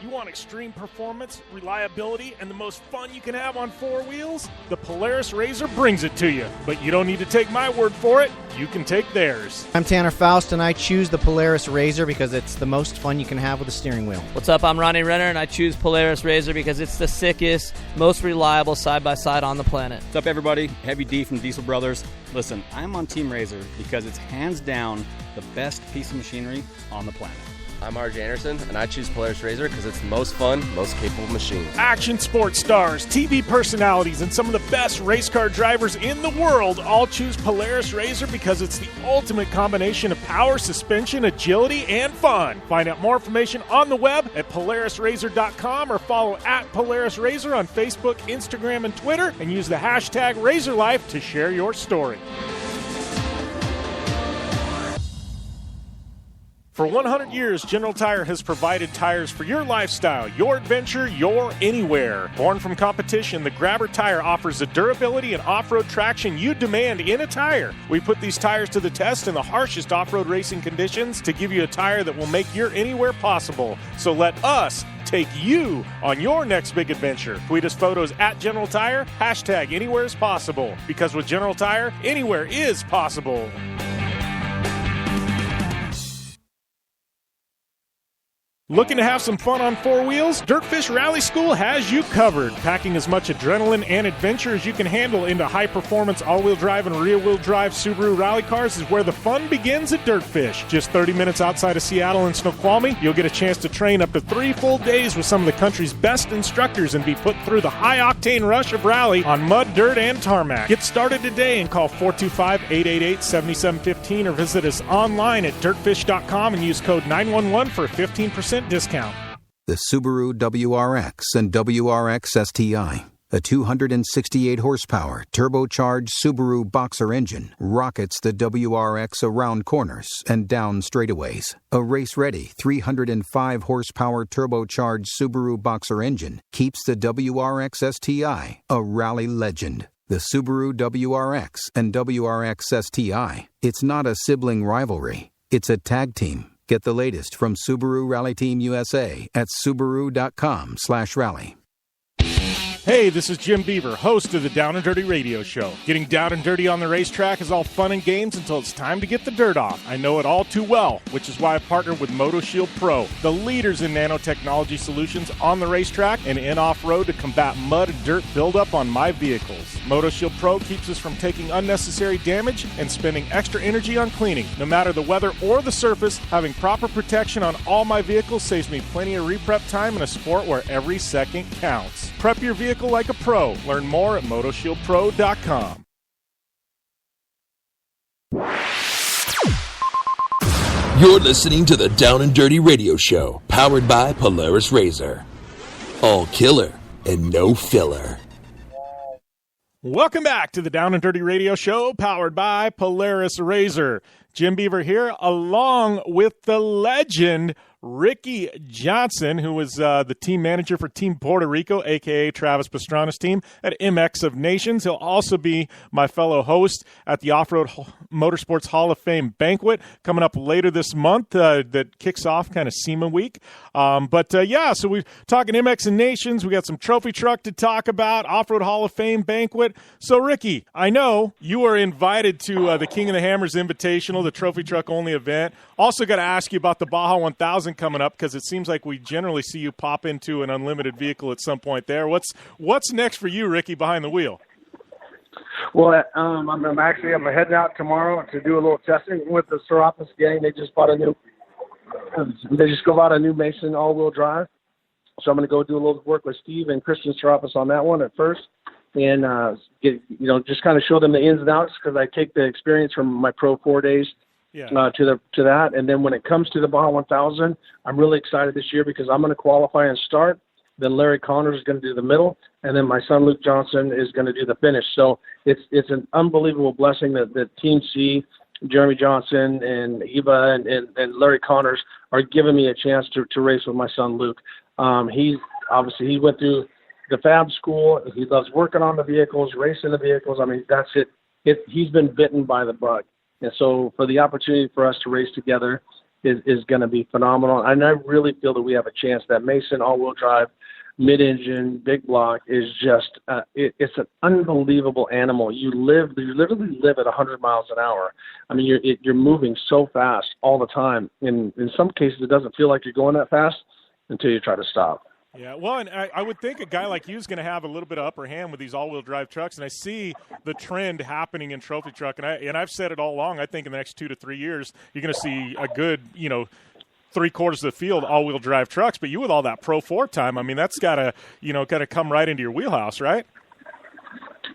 You want extreme performance, reliability, and the most fun you can have on four wheels? The Polaris RZR brings it to you. But you don't need to take my word for it. You can take theirs. I'm Tanner Faust, and I choose the Polaris RZR because it's the most fun you can have with a steering wheel. What's up? I'm Ronnie Renner, and I choose Polaris RZR because it's the sickest, most reliable side-by-side on the planet. What's up, everybody? Heavy D from Diesel Brothers. Listen, I'm on Team RZR because it's hands down the best piece of machinery on the planet. I'm RJ Anderson, and I choose Polaris RZR because it's the most fun, most capable machine. Action sports stars, TV personalities, and some of the best race car drivers in the world all choose Polaris RZR because it's the ultimate combination of power, suspension, agility, and fun. Find out more information on the web at PolarisRZR.com or follow at Polaris RZR on Facebook, Instagram, and Twitter, and use the hashtag RazorLife to share your story. For 100 years, General Tire has provided tires for your lifestyle, your adventure, your anywhere. Born from competition, the Grabber tire offers the durability and off-road traction you demand in a tire. We put these tires to the test in the harshest off-road racing conditions to give you a tire that will make your anywhere possible. So let us take you on your next big adventure. Tweet us photos at General Tire, hashtag anywhere is possible. Because with General Tire, anywhere is possible. Looking to have some fun on four wheels? Dirtfish Rally School has you covered. Packing as much adrenaline and adventure as you can handle into high-performance all-wheel drive and rear-wheel drive Subaru rally cars is where the fun begins at Dirtfish. Just 30 minutes outside of Seattle and Snoqualmie, you'll get a chance to train up to 3 full days with some of the country's best instructors and be put through the high-octane rush of rally on mud, dirt, and tarmac. Get started today and call 425-888-7715 or visit us online at dirtfish.com and use code 911 for a 15% discount. The Subaru WRX and WRX STI, a 268-horsepower, turbocharged Subaru Boxer engine, rockets the WRX around corners and down straightaways. A race-ready 305-horsepower turbocharged Subaru Boxer engine keeps the WRX STI a rally legend. The Subaru WRX and WRX STI, it's not a sibling rivalry, it's a tag team. Get the latest from Subaru Rally Team USA at Subaru.com/rally. Hey, this is Jim Beaver, host of the Down and Dirty Radio Show. Getting down and dirty on the racetrack is all fun and games until it's time to get the dirt off. I know it all too well, which is why I partnered with MotoShield Pro, the leaders in nanotechnology solutions on the racetrack and in off-road to combat mud and dirt buildup on my vehicles. MotoShield Pro keeps us from taking unnecessary damage and spending extra energy on cleaning. No matter the weather or the surface, having proper protection on all my vehicles saves me plenty of reprep time in a sport where every second counts. Prep your vehicle like a pro. Learn more at MotoShieldPro.com. You're listening to the Down and Dirty Radio Show, powered by Polaris Razor. All killer and no filler. Welcome back to the Down and Dirty Radio Show, powered by Polaris Razor. Jim Beaver here, along with the legend Ricky Johnson, who was the team manager for Team Puerto Rico, a.k.a. Travis Pastrana's team at MX of Nations. He'll also be my fellow host at the Off-Road Motorsports Hall of Fame banquet coming up later this month that kicks off kind of SEMA week. So we're talking MX and Nations. We got some trophy truck to talk about, Off-Road Hall of Fame banquet. So, Ricky, I know you are invited to the King of the Hammers Invitational, the trophy truck only event. Also got to ask you about the Baja 1000 coming up, because it seems like we generally see you pop into an unlimited vehicle at some point there. What's next for you, Ricky, behind the wheel? Well, I'm heading out tomorrow to do a little testing with the Serapis gang. They just bought a new Mason all-wheel drive. So I'm going to go do a little work with Steve and Christian Serapis on that one at first, and just kind of show them the ins and outs, because I take the experience from my Pro 4 days to that. And then when it comes to the Baja 1000, I'm really excited this year because I'm going to qualify and start. Then Larry Connors is going to do the middle, and then my son Luke Johnson is going to do the finish. So it's an unbelievable blessing that Team C, Jeremy Johnson and Eva and Larry Connors are giving me a chance to race with my son Luke. He went through the fab school. He loves working on the vehicles, racing the vehicles. I mean, that's it. He's been bitten by the bug. And so for the opportunity for us to race together is going to be phenomenal. And I really feel that we have a chance. That Mason all-wheel drive, mid-engine, big block is just it's an unbelievable animal. You literally live at 100 miles an hour. I mean, you're moving so fast all the time. In some cases, it doesn't feel like you're going that fast until you try to stop. Yeah, well, and I would think a guy like you is going to have a little bit of upper hand with these all-wheel drive trucks, and I see the trend happening in trophy truck, and I've said it all along. I think in the next 2 to 3 years, you're going to see a good, 3/4 of the field all-wheel drive trucks. But you with all that Pro 4 time, I mean, that's got to come right into your wheelhouse, right?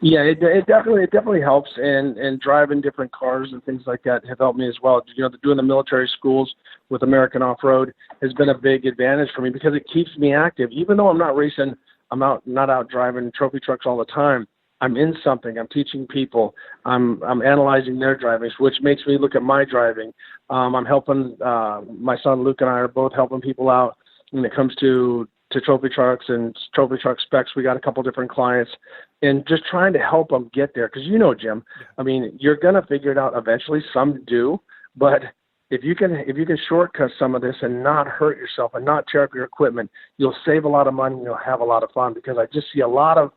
Yeah, it definitely helps, and driving different cars and things like that have helped me as well. Doing the military schools with American Off-Road has been a big advantage for me because it keeps me active. Even though I'm not racing, I'm not out driving trophy trucks all the time. I'm in something. I'm teaching people. I'm analyzing their driving, which makes me look at my driving. I'm helping. My son Luke and I are both helping people out when it comes to trophy trucks and trophy truck specs. We got a couple different clients, and just trying to help them get there. Because Jim, I mean, you're gonna figure it out eventually. Some do, but if you can shortcut some of this and not hurt yourself and not tear up your equipment, you'll save a lot of money and you'll have a lot of fun. Because I just see a lot of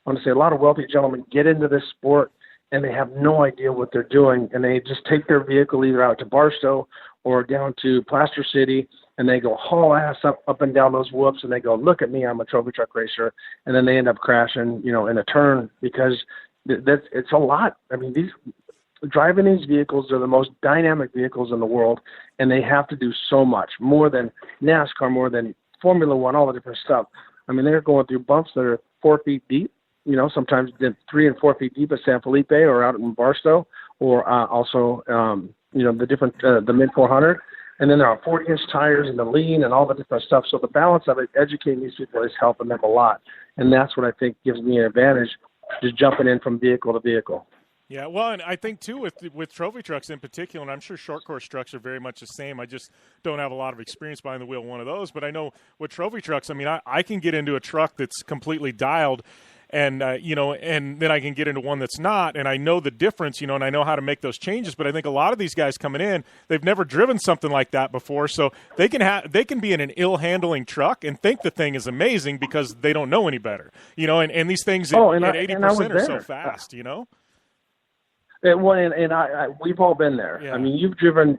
wealthy gentlemen get into this sport and they have no idea what they're doing, and they just take their vehicle either out to Barstow or down to Plaster City, and they go haul ass up and down those whoops, and they go, look at me, I'm a trophy truck racer, and then they end up crashing, in a turn because it's a lot. I mean, driving these vehicles are the most dynamic vehicles in the world, and they have to do so much, more than NASCAR, more than Formula One, all the different stuff. I mean, they're going through bumps that are 4 feet deep, sometimes 3 and 4 feet deep at San Felipe or out in Barstow, or also, the different, the mid 400. And then there are 40-inch tires and the lean and all the different stuff. So the balance of it, educating these people is helping them a lot. And that's what I think gives me an advantage, just jumping in from vehicle to vehicle. Yeah, well, and I think, too, with trophy trucks in particular, and I'm sure short course trucks are very much the same. I just don't have a lot of experience behind the wheel of one of those. But I know with trophy trucks, I mean, I can get into a truck that's completely dialed, and and then I can get into one that's not, and I know the difference, and I know how to make those changes. But I think a lot of these guys coming in, they've never driven something like that before, so they can be in an ill-handling truck and think the thing is amazing because they don't know any better, and these things at 80% are so fast, Well, and we've all been there. Yeah. I mean, you've driven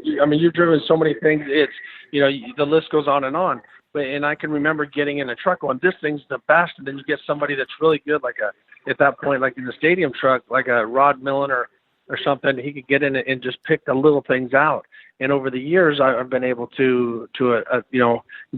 so many things. It's, the list goes on and on. And I can remember getting in a truck going, this thing's the best. And then you get somebody that's really good, at that point, like in the stadium truck, like a Rod Millen or something, he could get in it and just pick the little things out. And over the years, I've been able to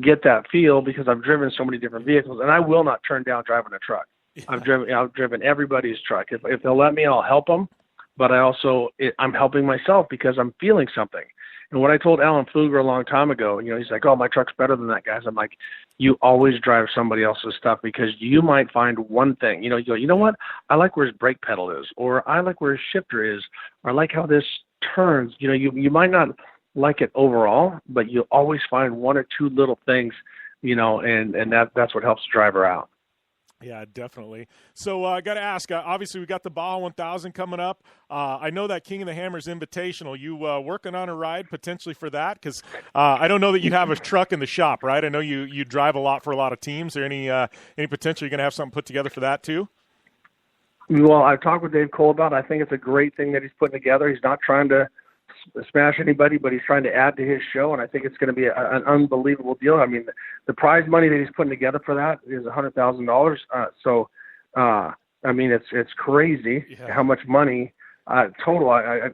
get that feel because I've driven so many different vehicles. And I will not turn down driving a truck. Yeah. I've driven everybody's truck. If they'll let me, I'll help them. But I'm helping myself because I'm feeling something. And what I told Alan Pfluger a long time ago, he's like, oh, my truck's better than that guy's. I'm like, you always drive somebody else's stuff because you might find one thing. You go, you know what? I like where his brake pedal is, or I like where his shifter is, or I like how this turns. You might not like it overall, but you'll always find one or two little things, and that's what helps the driver out. Yeah, definitely. So I got to ask, obviously we got the Baja 1000 coming up. I know that King of the Hammers Invitational. You working on a ride potentially for that? Because I don't know that you have a truck in the shop, right? I know you drive a lot for a lot of teams. Is there any potential you're going to have something put together for that too? Well, I've talked with Dave Cole about it. I think it's a great thing that he's putting together. He's not trying to smash anybody, but he's trying to add to his show, and I think it's going to be an unbelievable deal. I mean, the prize money that he's putting together for that is $100,000. So, I mean, it's crazy how much money total. I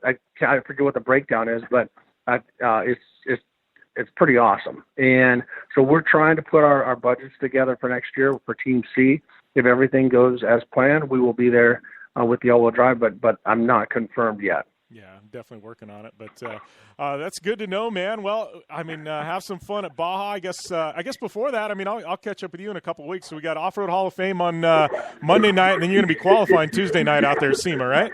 forget what the breakdown is, but it's pretty awesome. And so we're trying to put our budgets together for next year for Team C. If everything goes as planned, we will be there with the all-wheel drive, but I'm not confirmed yet. Yeah, I'm definitely working on it, but that's good to know, man. Well, I mean, have some fun at Baja. I guess before that, I mean, I'll catch up with you in a couple of weeks. So we got Off-Road Hall of Fame on Monday night, and then you're going to be qualifying Tuesday night out there at SEMA, right?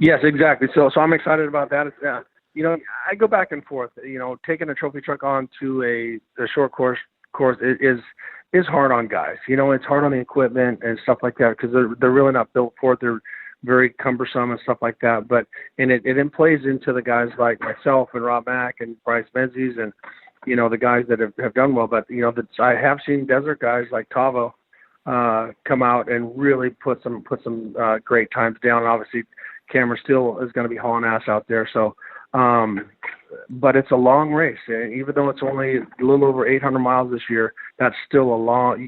Yes, exactly. So I'm excited about that. I go back and forth. Taking a trophy truck on to a short course is hard on guys. It's hard on the equipment and stuff like that because they're really not built for it. They're very cumbersome and stuff like that. But it then plays into the guys like myself and Rob Mack and Bryce Menzies and the guys that have done well. But I have seen desert guys like Tavo come out and really put some great times down. And obviously, Cameron Steele is going to be hauling ass out there. So, but it's a long race, and even though it's only a little over 800 miles this year, that's still a long.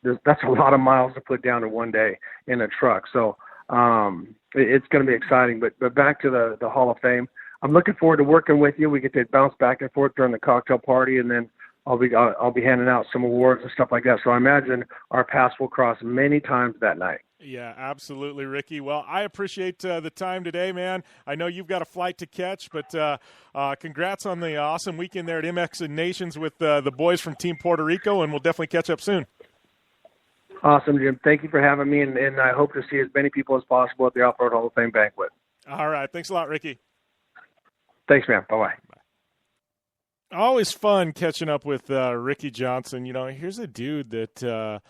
That's a lot of miles to put down in one day in a truck. So. It's going to be exciting, but back to the Hall of Fame. I'm looking forward to working with you. We get to bounce back and forth during the cocktail party, and then I'll be handing out some awards and stuff like that. So I imagine our paths will cross many times that night. Yeah, absolutely, Ricky. Well, I appreciate the time today, man. I know you've got a flight to catch, but congrats on the awesome weekend there at MX Nations with the boys from Team Puerto Rico, and we'll definitely catch up soon. Awesome, Jim. Thank you for having me, and I hope to see as many people as possible at the Off-Road Hall of Fame banquet. All right. Thanks a lot, Ricky. Thanks, man. Bye-bye. Always fun catching up with Ricky Johnson. Here's a dude that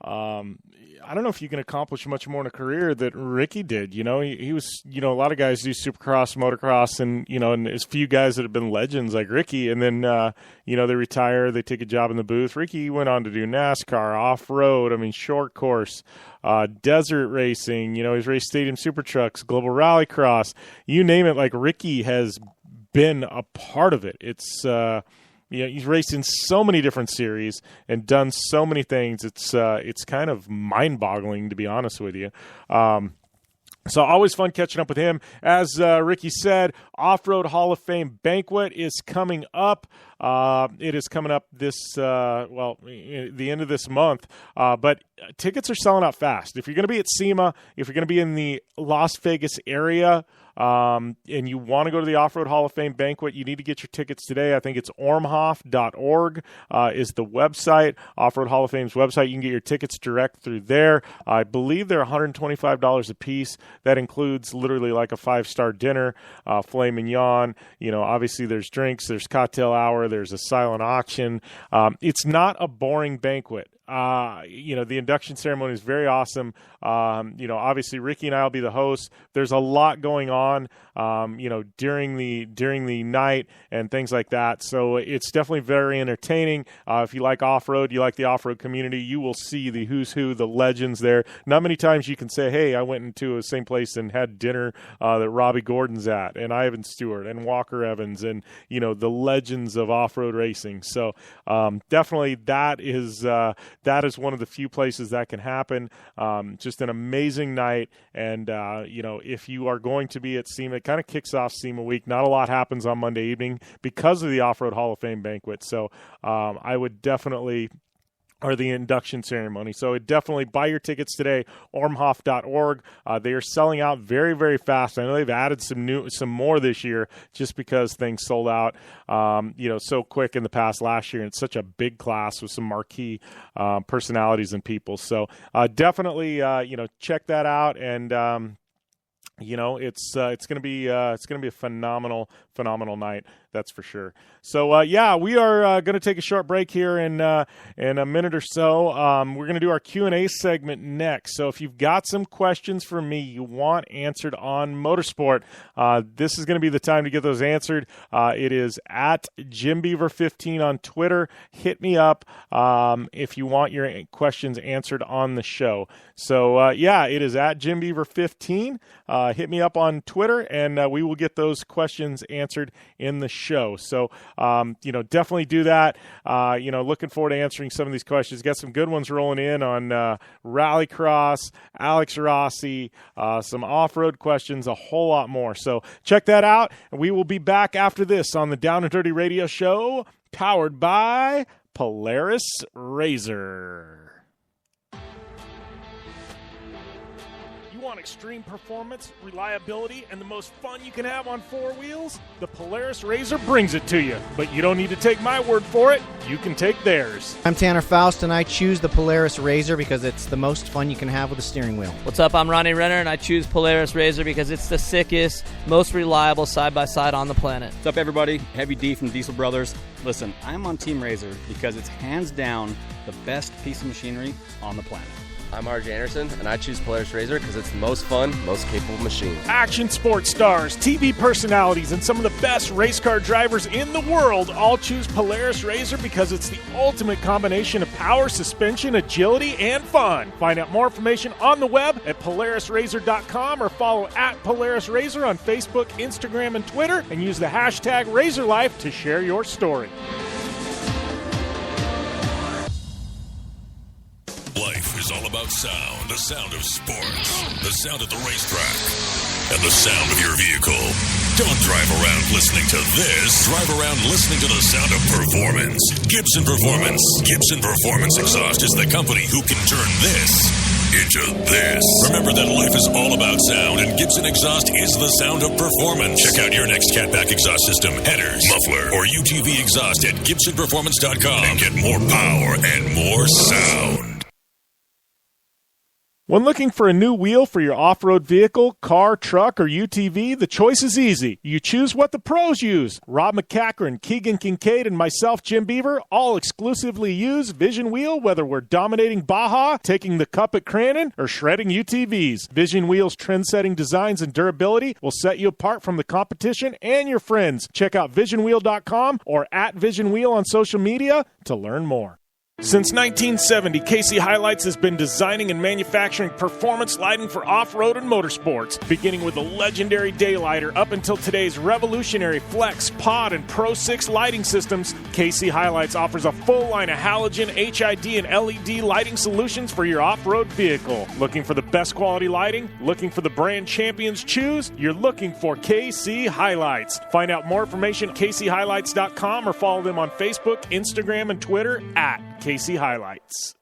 I don't know if you can accomplish much more in a career that Ricky did. He was, a lot of guys do supercross, motocross, and, and there's few guys that have been legends like Ricky. And then, they retire, they take a job in the booth. Ricky went on to do NASCAR, off-road, short course, desert racing. He's raced stadium super trucks, global rallycross, you name it. Like Ricky has been a part of it. It's he's raced in so many different series and done so many things. It's kind of mind-boggling, to be honest with you. So always fun catching up with him. As Ricky said, Off-Road Hall of Fame Banquet is coming up. It is coming up the end of this month. But tickets are selling out fast. If you're going to be at SEMA, if you're going to be in the Las Vegas area, and you want to go to the Off-Road Hall of Fame Banquet, you need to get your tickets today. I think it's ormhoff.org is the website, Off-Road Hall of Fame's website. You can get your tickets direct through there. I believe they're $125 a piece. That includes literally like a 5-star dinner, filet mignon. Obviously there's drinks, there's cocktail hour, there's a silent auction. It's not a boring banquet. The induction ceremony is very awesome. Obviously Ricky and I will be the hosts. There's a lot going on, during the night and things like that. So it's definitely very entertaining. If you like off-road, you like the off-road community, you will see the who's who, the legends there. Not many times you can say, hey, I went into the same place and had dinner that Robbie Gordon's at, and Ivan Stewart and Walker Evans, and, the legends of off-road racing. So definitely that is one of the few places that can happen. Just an amazing night. And, if you are going to be at SEMA, it kind of kicks off SEMA week. Not a lot happens on Monday evening because of the Off-Road Hall of Fame banquet. So I would definitely... or the induction ceremony. So definitely buy your tickets today, ormhoff.org. They are selling out very, very fast. I know they've added some more this year just because things sold out, so quick in the past last year. And it's such a big class with some marquee personalities and people. So definitely, check that out. And, it's going to be a phenomenal night. That's for sure. So, we are going to take a short break here in a minute or so. We're going to do our Q&A segment next. So if you've got some questions for me you want answered on motorsport, this is going to be the time to get those answered. It is at JimBeaver15 on Twitter. Hit me up if you want your questions answered on the show. So, it is at JimBeaver15. Hit me up on Twitter, and we will get those questions answered in the show. So, definitely do that. Looking forward to answering some of these questions. Got some good ones rolling in on Rallycross, Alex Rossi, some off-road questions, a whole lot more. So check that out. We will be back after this on the Down and Dirty Radio Show, powered by Polaris RZR. Want extreme performance, reliability, and the most fun you can have on four wheels? The Polaris RZR brings it to you. But you don't need to take my word for it. You can take theirs. I'm Tanner Faust, and I choose the Polaris RZR because it's the most fun you can have with a steering wheel. What's up? I'm Ronnie Renner, and I choose Polaris RZR because it's the sickest, most reliable side-by-side on the planet. What's up, everybody? Heavy D from Diesel Brothers. Listen, I'm on Team RZR because it's hands down the best piece of machinery on the planet. I'm RJ Anderson, and I choose Polaris RZR because it's the most fun, most capable machine. Action sports stars, TV personalities, and some of the best race car drivers in the world all choose Polaris RZR because it's the ultimate combination of power, suspension, agility, and fun. Find out more information on the web at PolarisRZR.com or follow at Polaris RZR on Facebook, Instagram, and Twitter, and use the hashtag RazorLife to share your story. Life is all about sound, the sound of sports, the sound at the racetrack, and the sound of your vehicle. Don't drive around listening to this. Drive around listening to the sound of performance. Gibson Performance. Gibson Performance Exhaust is the company who can turn this into this. Remember that life is all about sound, and Gibson Exhaust is the sound of performance. Check out your next catback exhaust system, headers, muffler, or UTV exhaust at GibsonPerformance.com and get more power and more sound. When looking for a new wheel for your off-road vehicle, car, truck, or UTV, the choice is easy. You choose what the pros use. Rob McCachran, Keegan Kincaid, and myself, Jim Beaver, all exclusively use Vision Wheel, whether we're dominating Baja, taking the cup at Crandon, or shredding UTVs. Vision Wheel's trend-setting designs and durability will set you apart from the competition and your friends. Check out VisionWheel.com or at Vision Wheel on social media to learn more. Since 1970, KC Highlights has been designing and manufacturing performance lighting for off-road and motorsports, beginning with the legendary Daylighter up until today's revolutionary Flex, Pod, and Pro 6 lighting systems. KC Highlights offers a full line of halogen, HID, and LED lighting solutions for your off-road vehicle. Looking for the best quality lighting? Looking for the brand champions choose? You're looking for KC Highlights. Find out more information at kchighlights.com or follow them on Facebook, Instagram, and Twitter at KC Highlights.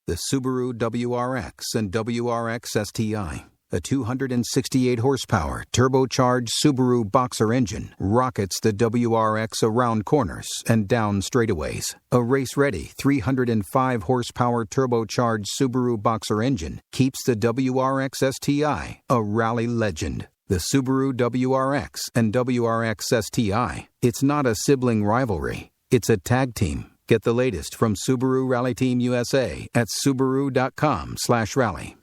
The Subaru WRX and WRX STI, a 268 horsepower turbocharged Subaru Boxer engine, rockets the WRX around corners and down straightaways. A race-ready 305 horsepower turbocharged Subaru Boxer engine keeps the WRX STI a rally legend. The Subaru WRX and WRX STI. It's not a sibling rivalry. It's a tag team. Get the latest from Subaru Rally Team USA at Subaru.com/rally.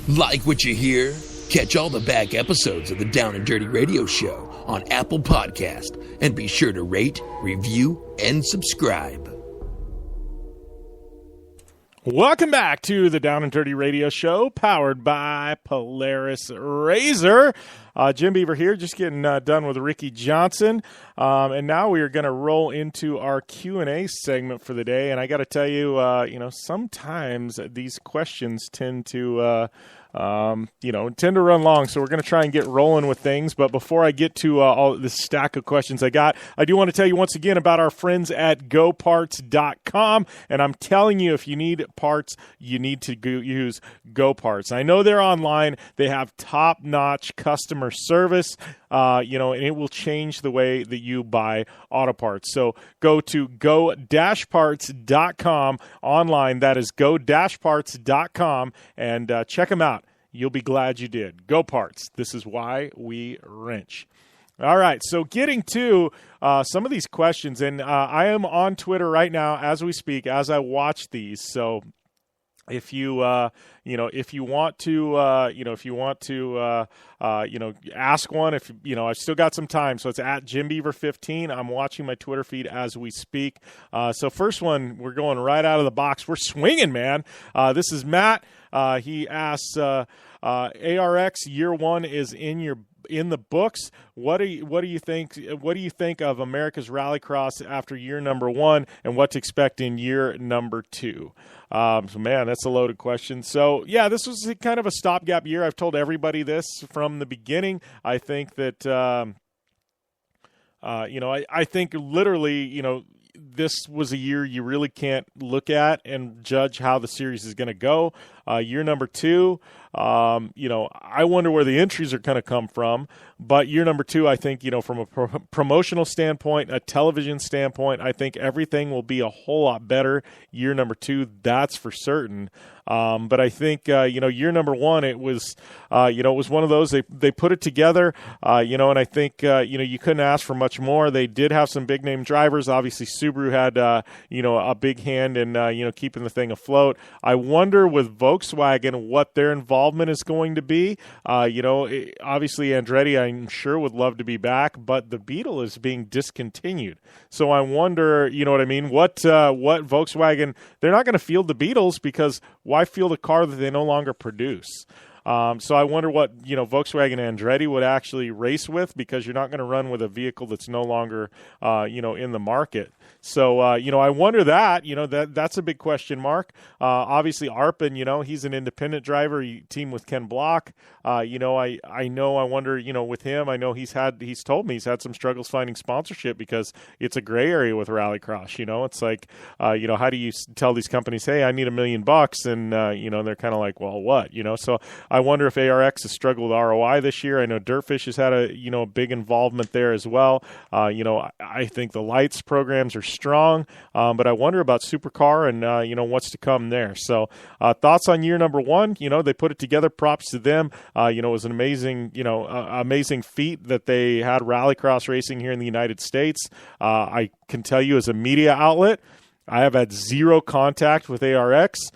Like what you hear? Catch all the back episodes of the Down and Dirty Radio Show on Apple Podcast. And be sure to rate, review, and subscribe. Welcome back to the Down and Dirty Radio Show, powered by Polaris Razor. Jim Beaver here, just getting done with Ricky Johnson. And now we are going to roll into our Q&A segment for the day. And I got to tell you, sometimes these questions tend to run long, so we're going to try and get rolling with things. But before I get to all this stack of questions I got, I do want to tell you once again about our friends at GoParts.com. And I'm telling you, if you need parts, you need to use GoParts. I know they're online. They have top-notch customer service, and it will change the way that you buy auto parts. So go to go-parts.com online. That is go-parts.com, and check them out. You'll be glad you did. Go Parts. This is why we wrench. All right, so getting to some of these questions, and I am on Twitter right now as we speak, as I watch these. So if you want to ask one, I've still got some time. So it's at JimBeaver15. I'm watching my Twitter feed as we speak. So first one, we're going right out of the box. We're swinging, man. This is Matt. He asks, ARX year one is in the books. What do you think of America's Rallycross after year number one, and what to expect in year number two? So man, that's a loaded question. So yeah, this was kind of a stopgap year. I've told everybody this from the beginning. I think that I think literally, this was a year you really can't look at and judge how the series is going to go. Year number two, I wonder where the entries are going to come from. But year number two, I think, from a promotional standpoint, a television standpoint, I think everything will be a whole lot better year number two. That's for certain. But I think, year number one, it was one of those, they put it together, and I think, you couldn't ask for much more. They did have some big name drivers. Obviously Subaru had, a big hand in, keeping the thing afloat. I wonder with Volkswagen what their involvement is going to be. Obviously Andretti, I'm sure, would love to be back, but the Beetle is being discontinued. So I wonder, what Volkswagen, they're not going to field the Beetles because why field a car that they no longer produce? So I wonder what, Volkswagen Andretti would actually race with, because you're not going to run with a vehicle that's no longer, in the market. So, I wonder that, that's a big question mark. Obviously Arpin, he's an independent driver. He teamed with Ken Block. I wonder, with him, I know he's told me he's had some struggles finding sponsorship because it's a gray area with Rallycross. It's like, how do you tell these companies, hey, I need $1 million? And, they're kind of like, well, what, so I wonder if ARX has struggled with ROI this year. I know Dirtfish has had a big involvement there as well. I think the lights programs are strong, but I wonder about Supercar and what's to come there. So thoughts on year number one? They put it together. Props to them. It was an amazing amazing feat that they had rallycross racing here in the United States. I can tell you as a media outlet, I have had zero contact with ARX.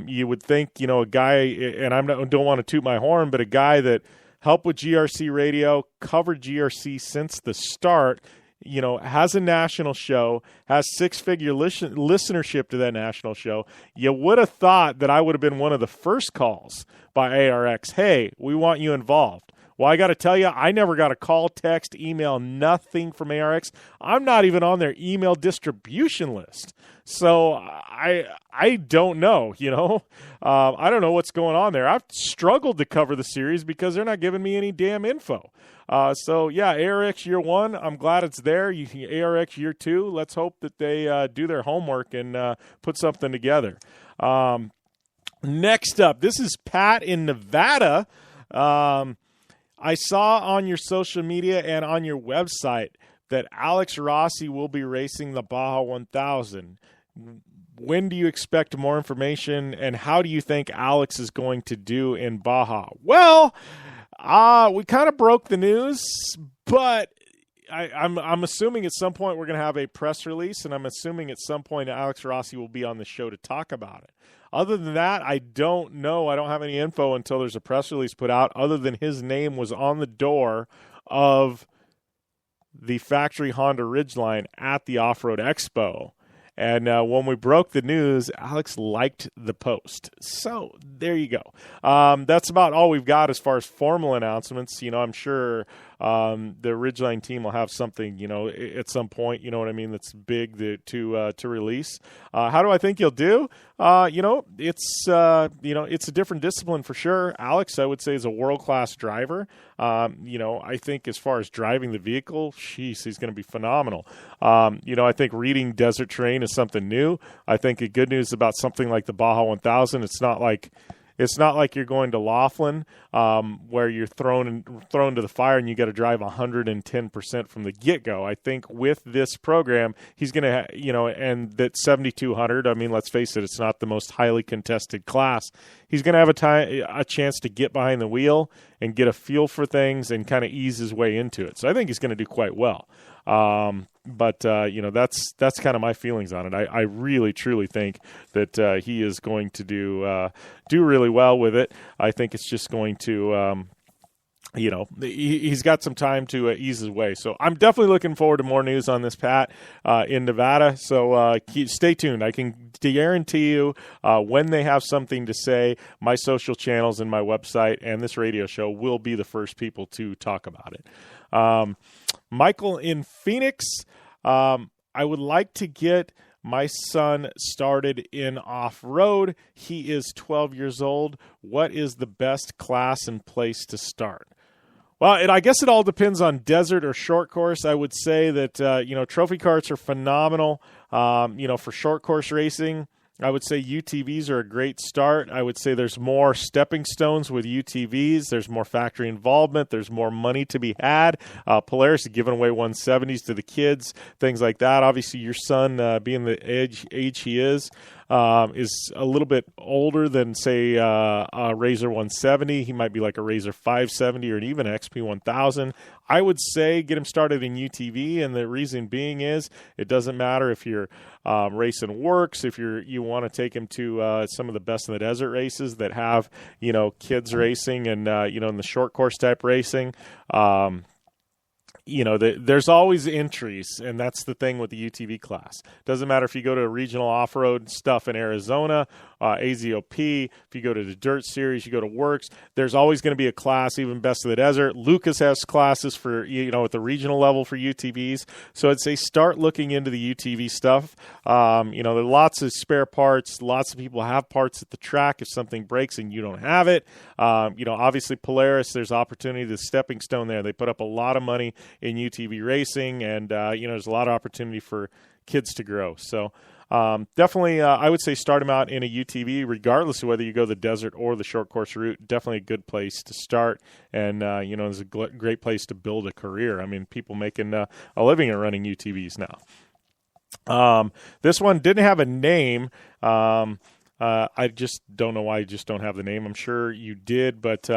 You would think, a guy, and I don't want to toot my horn, but a guy that helped with GRC radio, covered GRC since the start, has a national show, has six-figure listenership to that national show. You would have thought that I would have been one of the first calls by ARX. Hey, we want you involved. Well, I got to tell you, I never got a call, text, email, nothing from ARX. I'm not even on their email distribution list. So I don't know, I don't know what's going on there. I've struggled to cover the series because they're not giving me any damn info. So, yeah, ARX Year 1, I'm glad it's there. ARX Year 2, let's hope that they do their homework and put something together. Next up, this is Pat in Nevada. I saw on your social media and on your website that Alex Rossi will be racing the Baja 1000. When do you expect more information, and how do you think Alex is going to do in Baja? Well, we kind of broke the news, but I'm assuming at some point we're going to have a press release, and I'm assuming at some point Alex Rossi will be on the show to talk about it. Other than that, I don't know. I don't have any info until there's a press release put out, other than his name was on the door of the factory Honda Ridgeline at the Off-Road Expo. And when we broke the news, Alex liked the post. So there you go. That's about all we've got as far as formal announcements. I'm sure the Ridgeline team will have something, at some point, that's big to release. How do I think he'll do? It's a different discipline for sure. Alex, I would say, is a world-class driver. I think as far as driving the vehicle, he's going to be phenomenal. I think reading desert terrain is something new. I think the good news about something like the Baja 1000, it's not like you're going to Laughlin, where you're thrown to the fire and you got to drive 110% from the get-go. I think with this program, he's going to, and that 7200. I mean, let's face it, it's not the most highly contested class. He's going to have a chance to get behind the wheel and get a feel for things and kind of ease his way into it. So I think he's going to do quite well. But that's kind of my feelings on it. I really, truly think that he is going to do really well with it. I think it's just going to, he's got some time to ease his way. So I'm definitely looking forward to more news on this, Pat, in Nevada. So stay tuned. I can guarantee you when they have something to say, my social channels and my website and this radio show will be the first people to talk about it. Michael in Phoenix, I would like to get my son started in off-road. He is 12 years old. What is the best class and place to start? Well, I guess it all depends on desert or short course. I would say that, trophy carts are phenomenal, for short course racing. I would say UTVs are a great start. I would say there's more stepping stones with UTVs. There's more factory involvement. There's more money to be had. Polaris is giving away 170s to the kids, things like that. Obviously, your son, being the age he is a little bit older than, say, a Razor 170. He might be like a Razor 570 or even an XP 1000. I would say get him started in UTV, and the reason being is it doesn't matter if you're racing works, if you want to take him to some of the best in the desert races that have, kids racing and, in the short course type racing. There's always entries, and that's the thing with the UTV class. Doesn't matter if you go to regional off-road stuff in Arizona, AZOP, if you go to the Dirt Series, you go to Works, there's always going to be a class, even Best of the Desert. Lucas has classes for, at the regional level for UTVs. So I'd say start looking into the UTV stuff. There are lots of spare parts. Lots of people have parts at the track if something breaks and you don't have it. Obviously Polaris, there's opportunity, the stepping stone there. They put up a lot of money in UTV racing, and there's a lot of opportunity for kids to grow. So definitely, I would say start them out in a UTV, regardless of whether you go the desert or the short course route. Definitely a good place to start, and it's a great place to build a career. I mean, people making a living at running UTVs now. This one didn't have a name. I just don't know why you just don't have the name. I'm sure you did, but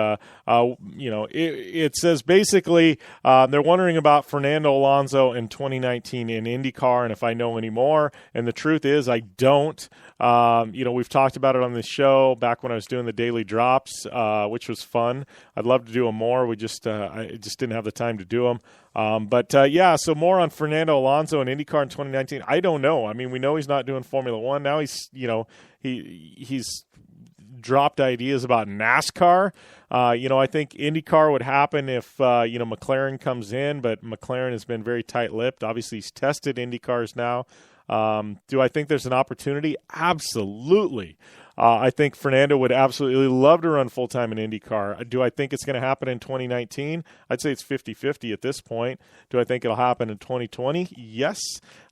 it says basically they're wondering about Fernando Alonso in 2019 in IndyCar and if I know any more. And the truth is I don't. We've talked about it on the show back when I was doing the daily drops, which was fun. I'd love to do them more. I just didn't have the time to do them. So more on Fernando Alonso and IndyCar in 2019. I don't know. I mean, we know he's not doing Formula One now. He's dropped ideas about NASCAR. I think IndyCar would happen if McLaren comes in, but McLaren has been very tight-lipped. Obviously, he's tested IndyCars now. Do I think there's an opportunity? Absolutely. I think Fernando would absolutely love to run full-time in IndyCar. Do I think it's going to happen in 2019? I'd say it's 50-50 at this point. Do I think it'll happen in 2020? Yes.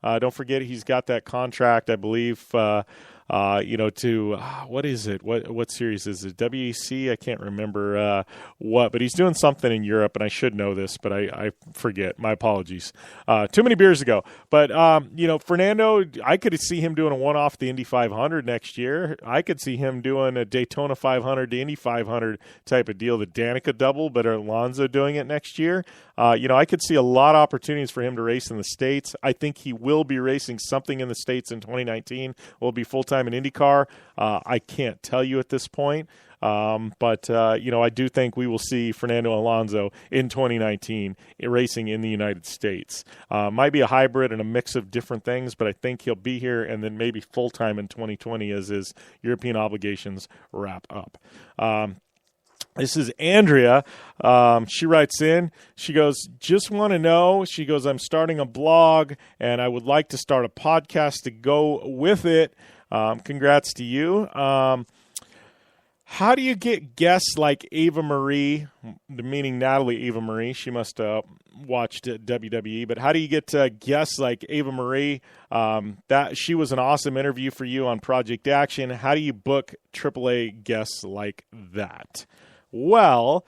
Don't forget he's got that contract, I believe, what is it? What series is it? WEC? I can't remember but he's doing something in Europe, and I should know this, but I forget. My apologies. Too many beers ago. But, Fernando, I could see him doing a one-off the Indy 500 next year. I could see him doing a Daytona 500 to Indy 500 type of deal, the Danica double, but Alonso doing it next year. I could see a lot of opportunities for him to race in the States. I think he will be racing something in the States in 2019. Will be full-time in IndyCar. I can't tell you at this point. I do think we will see Fernando Alonso in 2019 racing in the United States. Might be a hybrid and a mix of different things, but I think he'll be here and then maybe full-time in 2020 as his European obligations wrap up. This is Andrea. She writes in. She goes, just want to know. She goes, I'm starting a blog, and I would like to start a podcast to go with it. Congrats to you. How do you get guests like Ava Marie, meaning Natalie Ava Marie? She must have watched WWE, but how do you get guests like Ava Marie? That she was an awesome interview for you on Project Action. How do you book AAA guests like that? Well,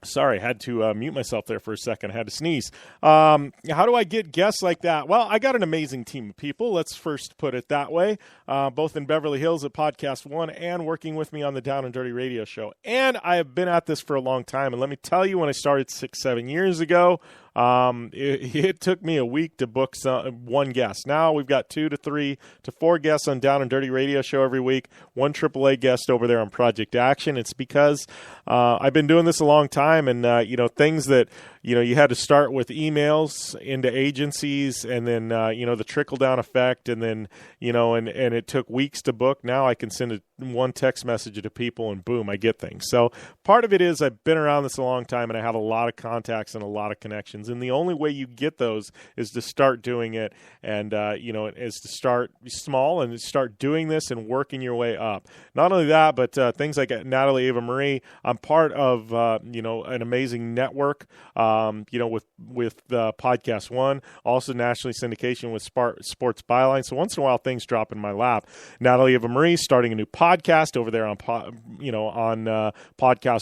sorry, had to mute myself there for a second. I had to sneeze. How do I get guests like that? Well, I got an amazing team of people. Let's first put it that way, both in Beverly Hills at Podcast One and working with me on the Down and Dirty Radio Show. And I have been at this for a long time. And let me tell you, when I started 6-7 years ago, it took me a week to book one guest. Now we've got 2 to 3 to 4 guests on Down and Dirty Radio Show every week, one AAA guest over there on Project Action. It's because I've been doing this a long time, and things that you had to start with emails into agencies, and then the trickle down effect, and then and it took weeks to book. Now I can send one text message to people, and boom, I get things. So part of it is I've been around this a long time, and I have a lot of contacts and a lot of connections. And the only way you get those is to start doing it, and is to start small and start doing this and working your way up. Not only that, but things like Natalie Ava Marie. I'm part of an amazing network. With Podcast One, also nationally syndication with Sports Byline. So once in a while, things drop in my lap. Natalie Eva Marie starting a new podcast over there on Podcast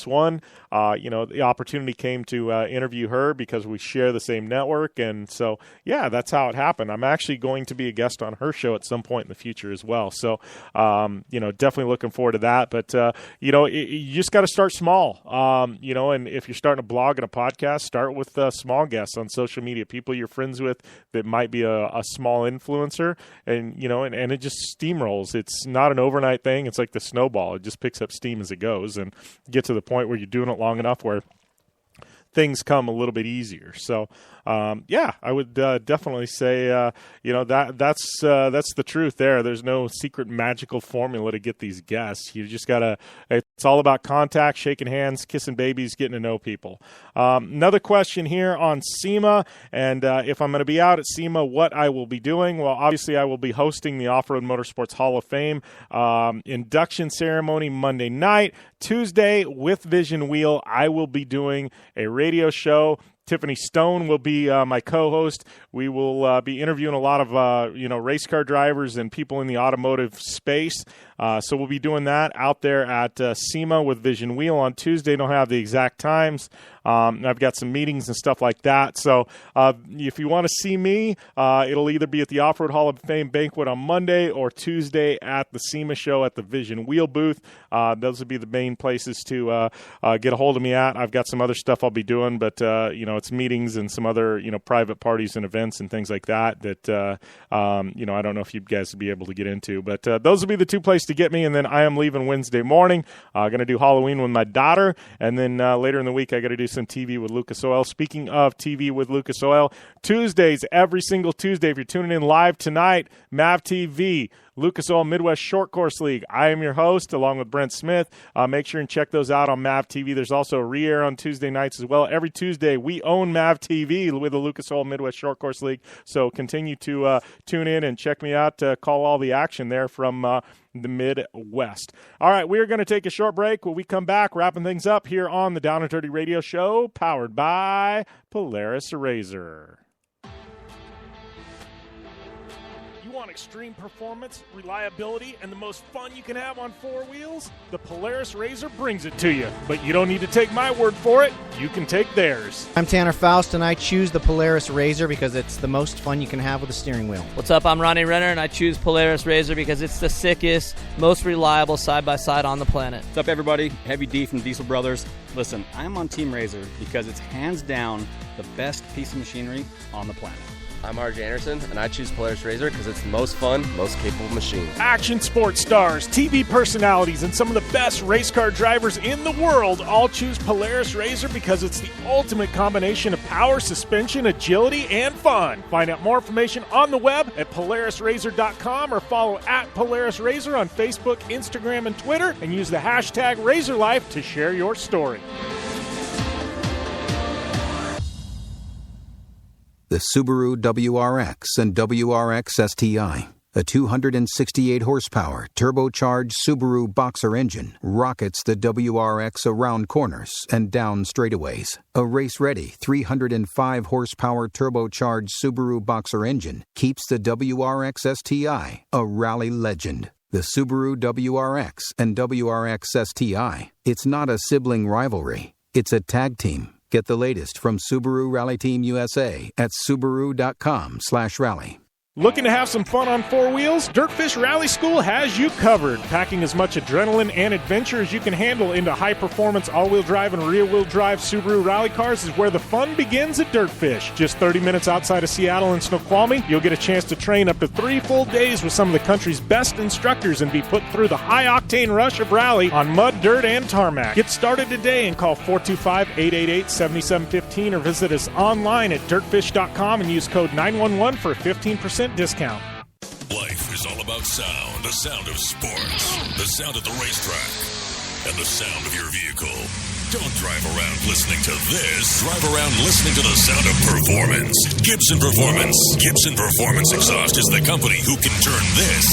One. The opportunity came to interview her because we share the same network, and so that's how it happened. I'm actually going to be a guest on her show at some point in the future as well. So definitely looking forward to that. But you just got to start small. And if you're starting a blog and a podcast, start with small guests on social media, people you're friends with that might be a small influencer, and it just steamrolls. It's not an overnight thing. It's like the snowball. It just picks up steam as it goes, and get to the point where you're doing it long enough where things come a little bit easier. So, I would definitely say, that's the truth there. There's no secret magical formula to get these guests. You just gotta, it's all about contact, shaking hands, kissing babies, getting to know people. Another question here on SEMA, and if I'm going to be out at SEMA, what I will be doing. Well, obviously I will be hosting the Off-Road Motorsports Hall of Fame induction ceremony Monday night. Tuesday with Vision Wheel, I will be doing a radio show. Tiffany Stone will be my co-host. We will be interviewing a lot of race car drivers and people in the automotive space. So we'll be doing that out there at SEMA with Vision Wheel on Tuesday. Don't have the exact times. I've got some meetings and stuff like that. So if you want to see me, it'll either be at the Off-Road Hall of Fame banquet on Monday or Tuesday at the SEMA show at the Vision Wheel booth. Those would be the main places to get a hold of me at. I've got some other stuff I'll be doing, but it's meetings and some other, private parties and events and things like that I don't know if you guys would be able to get into. But those will be the two places to get me. And then I am leaving Wednesday morning. Going to do Halloween with my daughter. And then later in the week, I got to do some TV with Lucas Oil. Speaking of TV with Lucas Oil, Tuesdays, every single Tuesday, if you're tuning in live tonight, MAV TV, Lucas Oil Midwest Short Course League. I am your host, along with Brent Smith. Make sure and check those out on MAV TV. There's also a re-air on Tuesday nights as well. Every Tuesday, we own MAV TV with the Lucas Oil Midwest Short Course League. So continue to tune in and check me out to call all the action there from the Midwest. All right, we are going to take a short break. When we come back, wrapping things up here on the Down and Dirty Radio Show, powered by Polaris Razor. Want extreme performance, reliability, and the most fun you can have on four wheels? The Polaris Razor brings it to you. But you don't need to take my word for it. You can take theirs. I'm Tanner Faust, and I choose the Polaris Razor because it's the most fun you can have with a steering wheel. What's up? I'm Ronnie Renner, and I choose Polaris Razor because it's the sickest, most reliable side-by-side on the planet. What's up, everybody? Heavy D from Diesel Brothers. Listen, I'm on Team Razor because it's hands down the best piece of machinery on the planet. I'm RJ Anderson, and I choose Polaris Razor because it's the most fun, most capable machine. Action sports stars, TV personalities, and some of the best race car drivers in the world all choose Polaris Razor because it's the ultimate combination of power, suspension, agility, and fun. Find out more information on the web at PolarisRazor.com or follow at Polaris Razor on Facebook, Instagram, and Twitter, and use the hashtag RazorLife to share your story. The Subaru WRX and WRX STI, a 268 horsepower turbocharged Subaru Boxer engine, rockets the WRX around corners and down straightaways. A race-ready 305 horsepower turbocharged Subaru Boxer engine keeps the WRX STI a rally legend. The Subaru WRX and WRX STI, it's not a sibling rivalry, it's a tag team. Get the latest from Subaru Rally Team USA at Subaru.com/rally. Looking to have some fun on four wheels? Dirtfish Rally School has you covered. Packing as much adrenaline and adventure as you can handle into high-performance all-wheel drive and rear-wheel drive Subaru rally cars is where the fun begins at Dirtfish. Just 30 minutes outside of Seattle and Snoqualmie, you'll get a chance to train up to 3 full days with some of the country's best instructors and be put through the high-octane rush of rally on mud, dirt, and tarmac. Get started today and call 425-888-7715 or visit us online at dirtfish.com and use code 911 for a 15% discount. Life is all about sound, the sound of sports, the sound at the racetrack, and the sound of your vehicle. Don't drive around listening to this. Drive around listening to the sound of performance. Gibson Performance. Gibson Performance Exhaust is the company who can turn this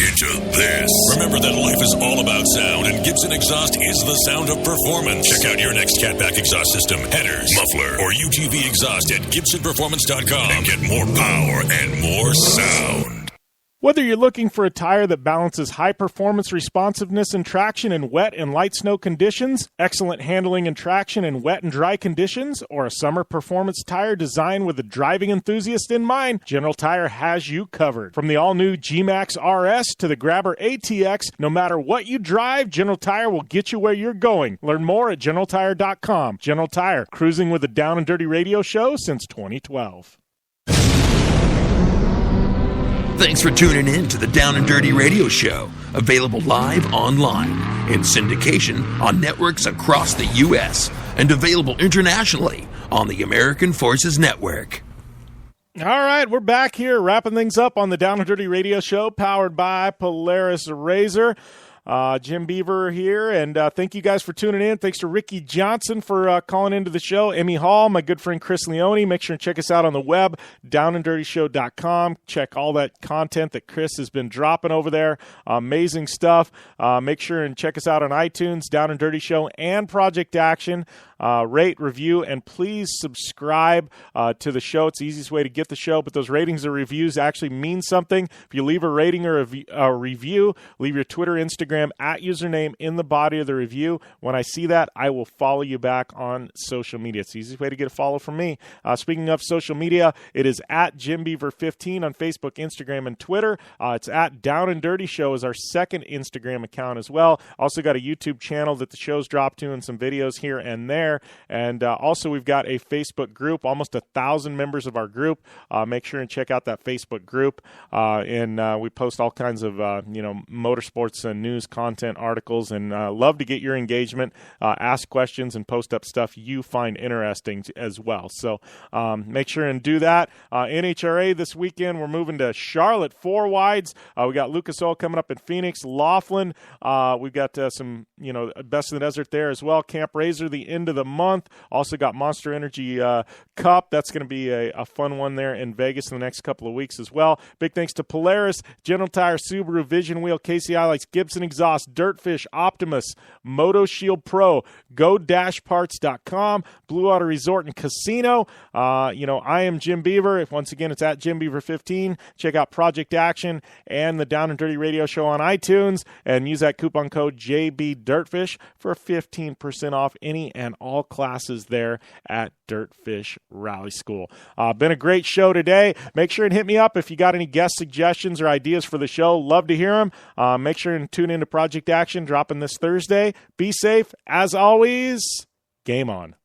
into this. Remember that life is all about sound, and Gibson Exhaust is the sound of performance. Check out your next catback exhaust system, headers, muffler, or UTV exhaust at GibsonPerformance.com and get more power and more sound. Whether you're looking for a tire that balances high-performance responsiveness and traction in wet and light snow conditions, excellent handling and traction in wet and dry conditions, or a summer performance tire designed with the driving enthusiast in mind, General Tire has you covered. From the all-new G-Max RS to the Grabber ATX, no matter what you drive, General Tire will get you where you're going. Learn more at GeneralTire.com. General Tire, cruising with the Down and Dirty Radio Show since 2012. Thanks for tuning in to the Down and Dirty Radio Show, available live online, in syndication on networks across the U.S., and available internationally on the American Forces Network. All right, we're back here wrapping things up on the Down and Dirty Radio Show, powered by Polaris Razor. Jim Beaver here, and thank you guys for tuning in. Thanks to Ricky Johnson for calling into the show. Emmy Hall, my good friend Chris Leone. Make sure and check us out on the web, downanddirtyshow.com. Check all that content that Chris has been dropping over there. Amazing stuff. Make sure and check us out on iTunes, Down and Dirty Show, and Project Action. Rate, review, and please subscribe to the show. It's the easiest way to get the show, but those ratings and reviews actually mean something. If you leave a rating or a review, leave your Twitter, Instagram, Instagram at username in the body of the review. When I see that, I will follow you back on social media. It's the easiest way to get a follow from me. Speaking of social media, it is at JimBeaver15 on Facebook, Instagram, and Twitter. It's at Down and Dirty Show is our second Instagram account as well. Also got a YouTube channel that the show's dropped to and some videos here and there. And also we've got a Facebook group, almost 1,000 members of our group. Make sure and check out that Facebook group. And we post all kinds of motorsports and news content, articles, and love to get your engagement. Ask questions and post up stuff you find interesting as well. So make sure and do that. NHRA this weekend, we're moving to Charlotte, 4 wides. We got Lucas Oil coming up in Phoenix, Laughlin. We've got some, Best in the Desert there as well. Camp Razor, the end of the month. Also got Monster Energy Cup. That's going to be a fun one there in Vegas in the next couple of weeks as well. Big thanks to Polaris, General Tire, Subaru, Vision Wheel, KCI Lights, Gibson Exhaust, Dirtfish, Optimus, Moto Shield Pro, Go-Parts.com, Blue Water Resort and Casino. I am Jim Beaver. Once again, it's at JimBeaver15. Check out Project Action and the Down and Dirty Radio Show on iTunes and use that coupon code JBDirtfish for 15% off any and all classes there at Dirtfish Rally School. Been a great show today. Make sure and hit me up if you got any guest suggestions or ideas for the show. Love to hear them. Make sure and tune into Project Action dropping this Thursday. Be safe. As always, game on.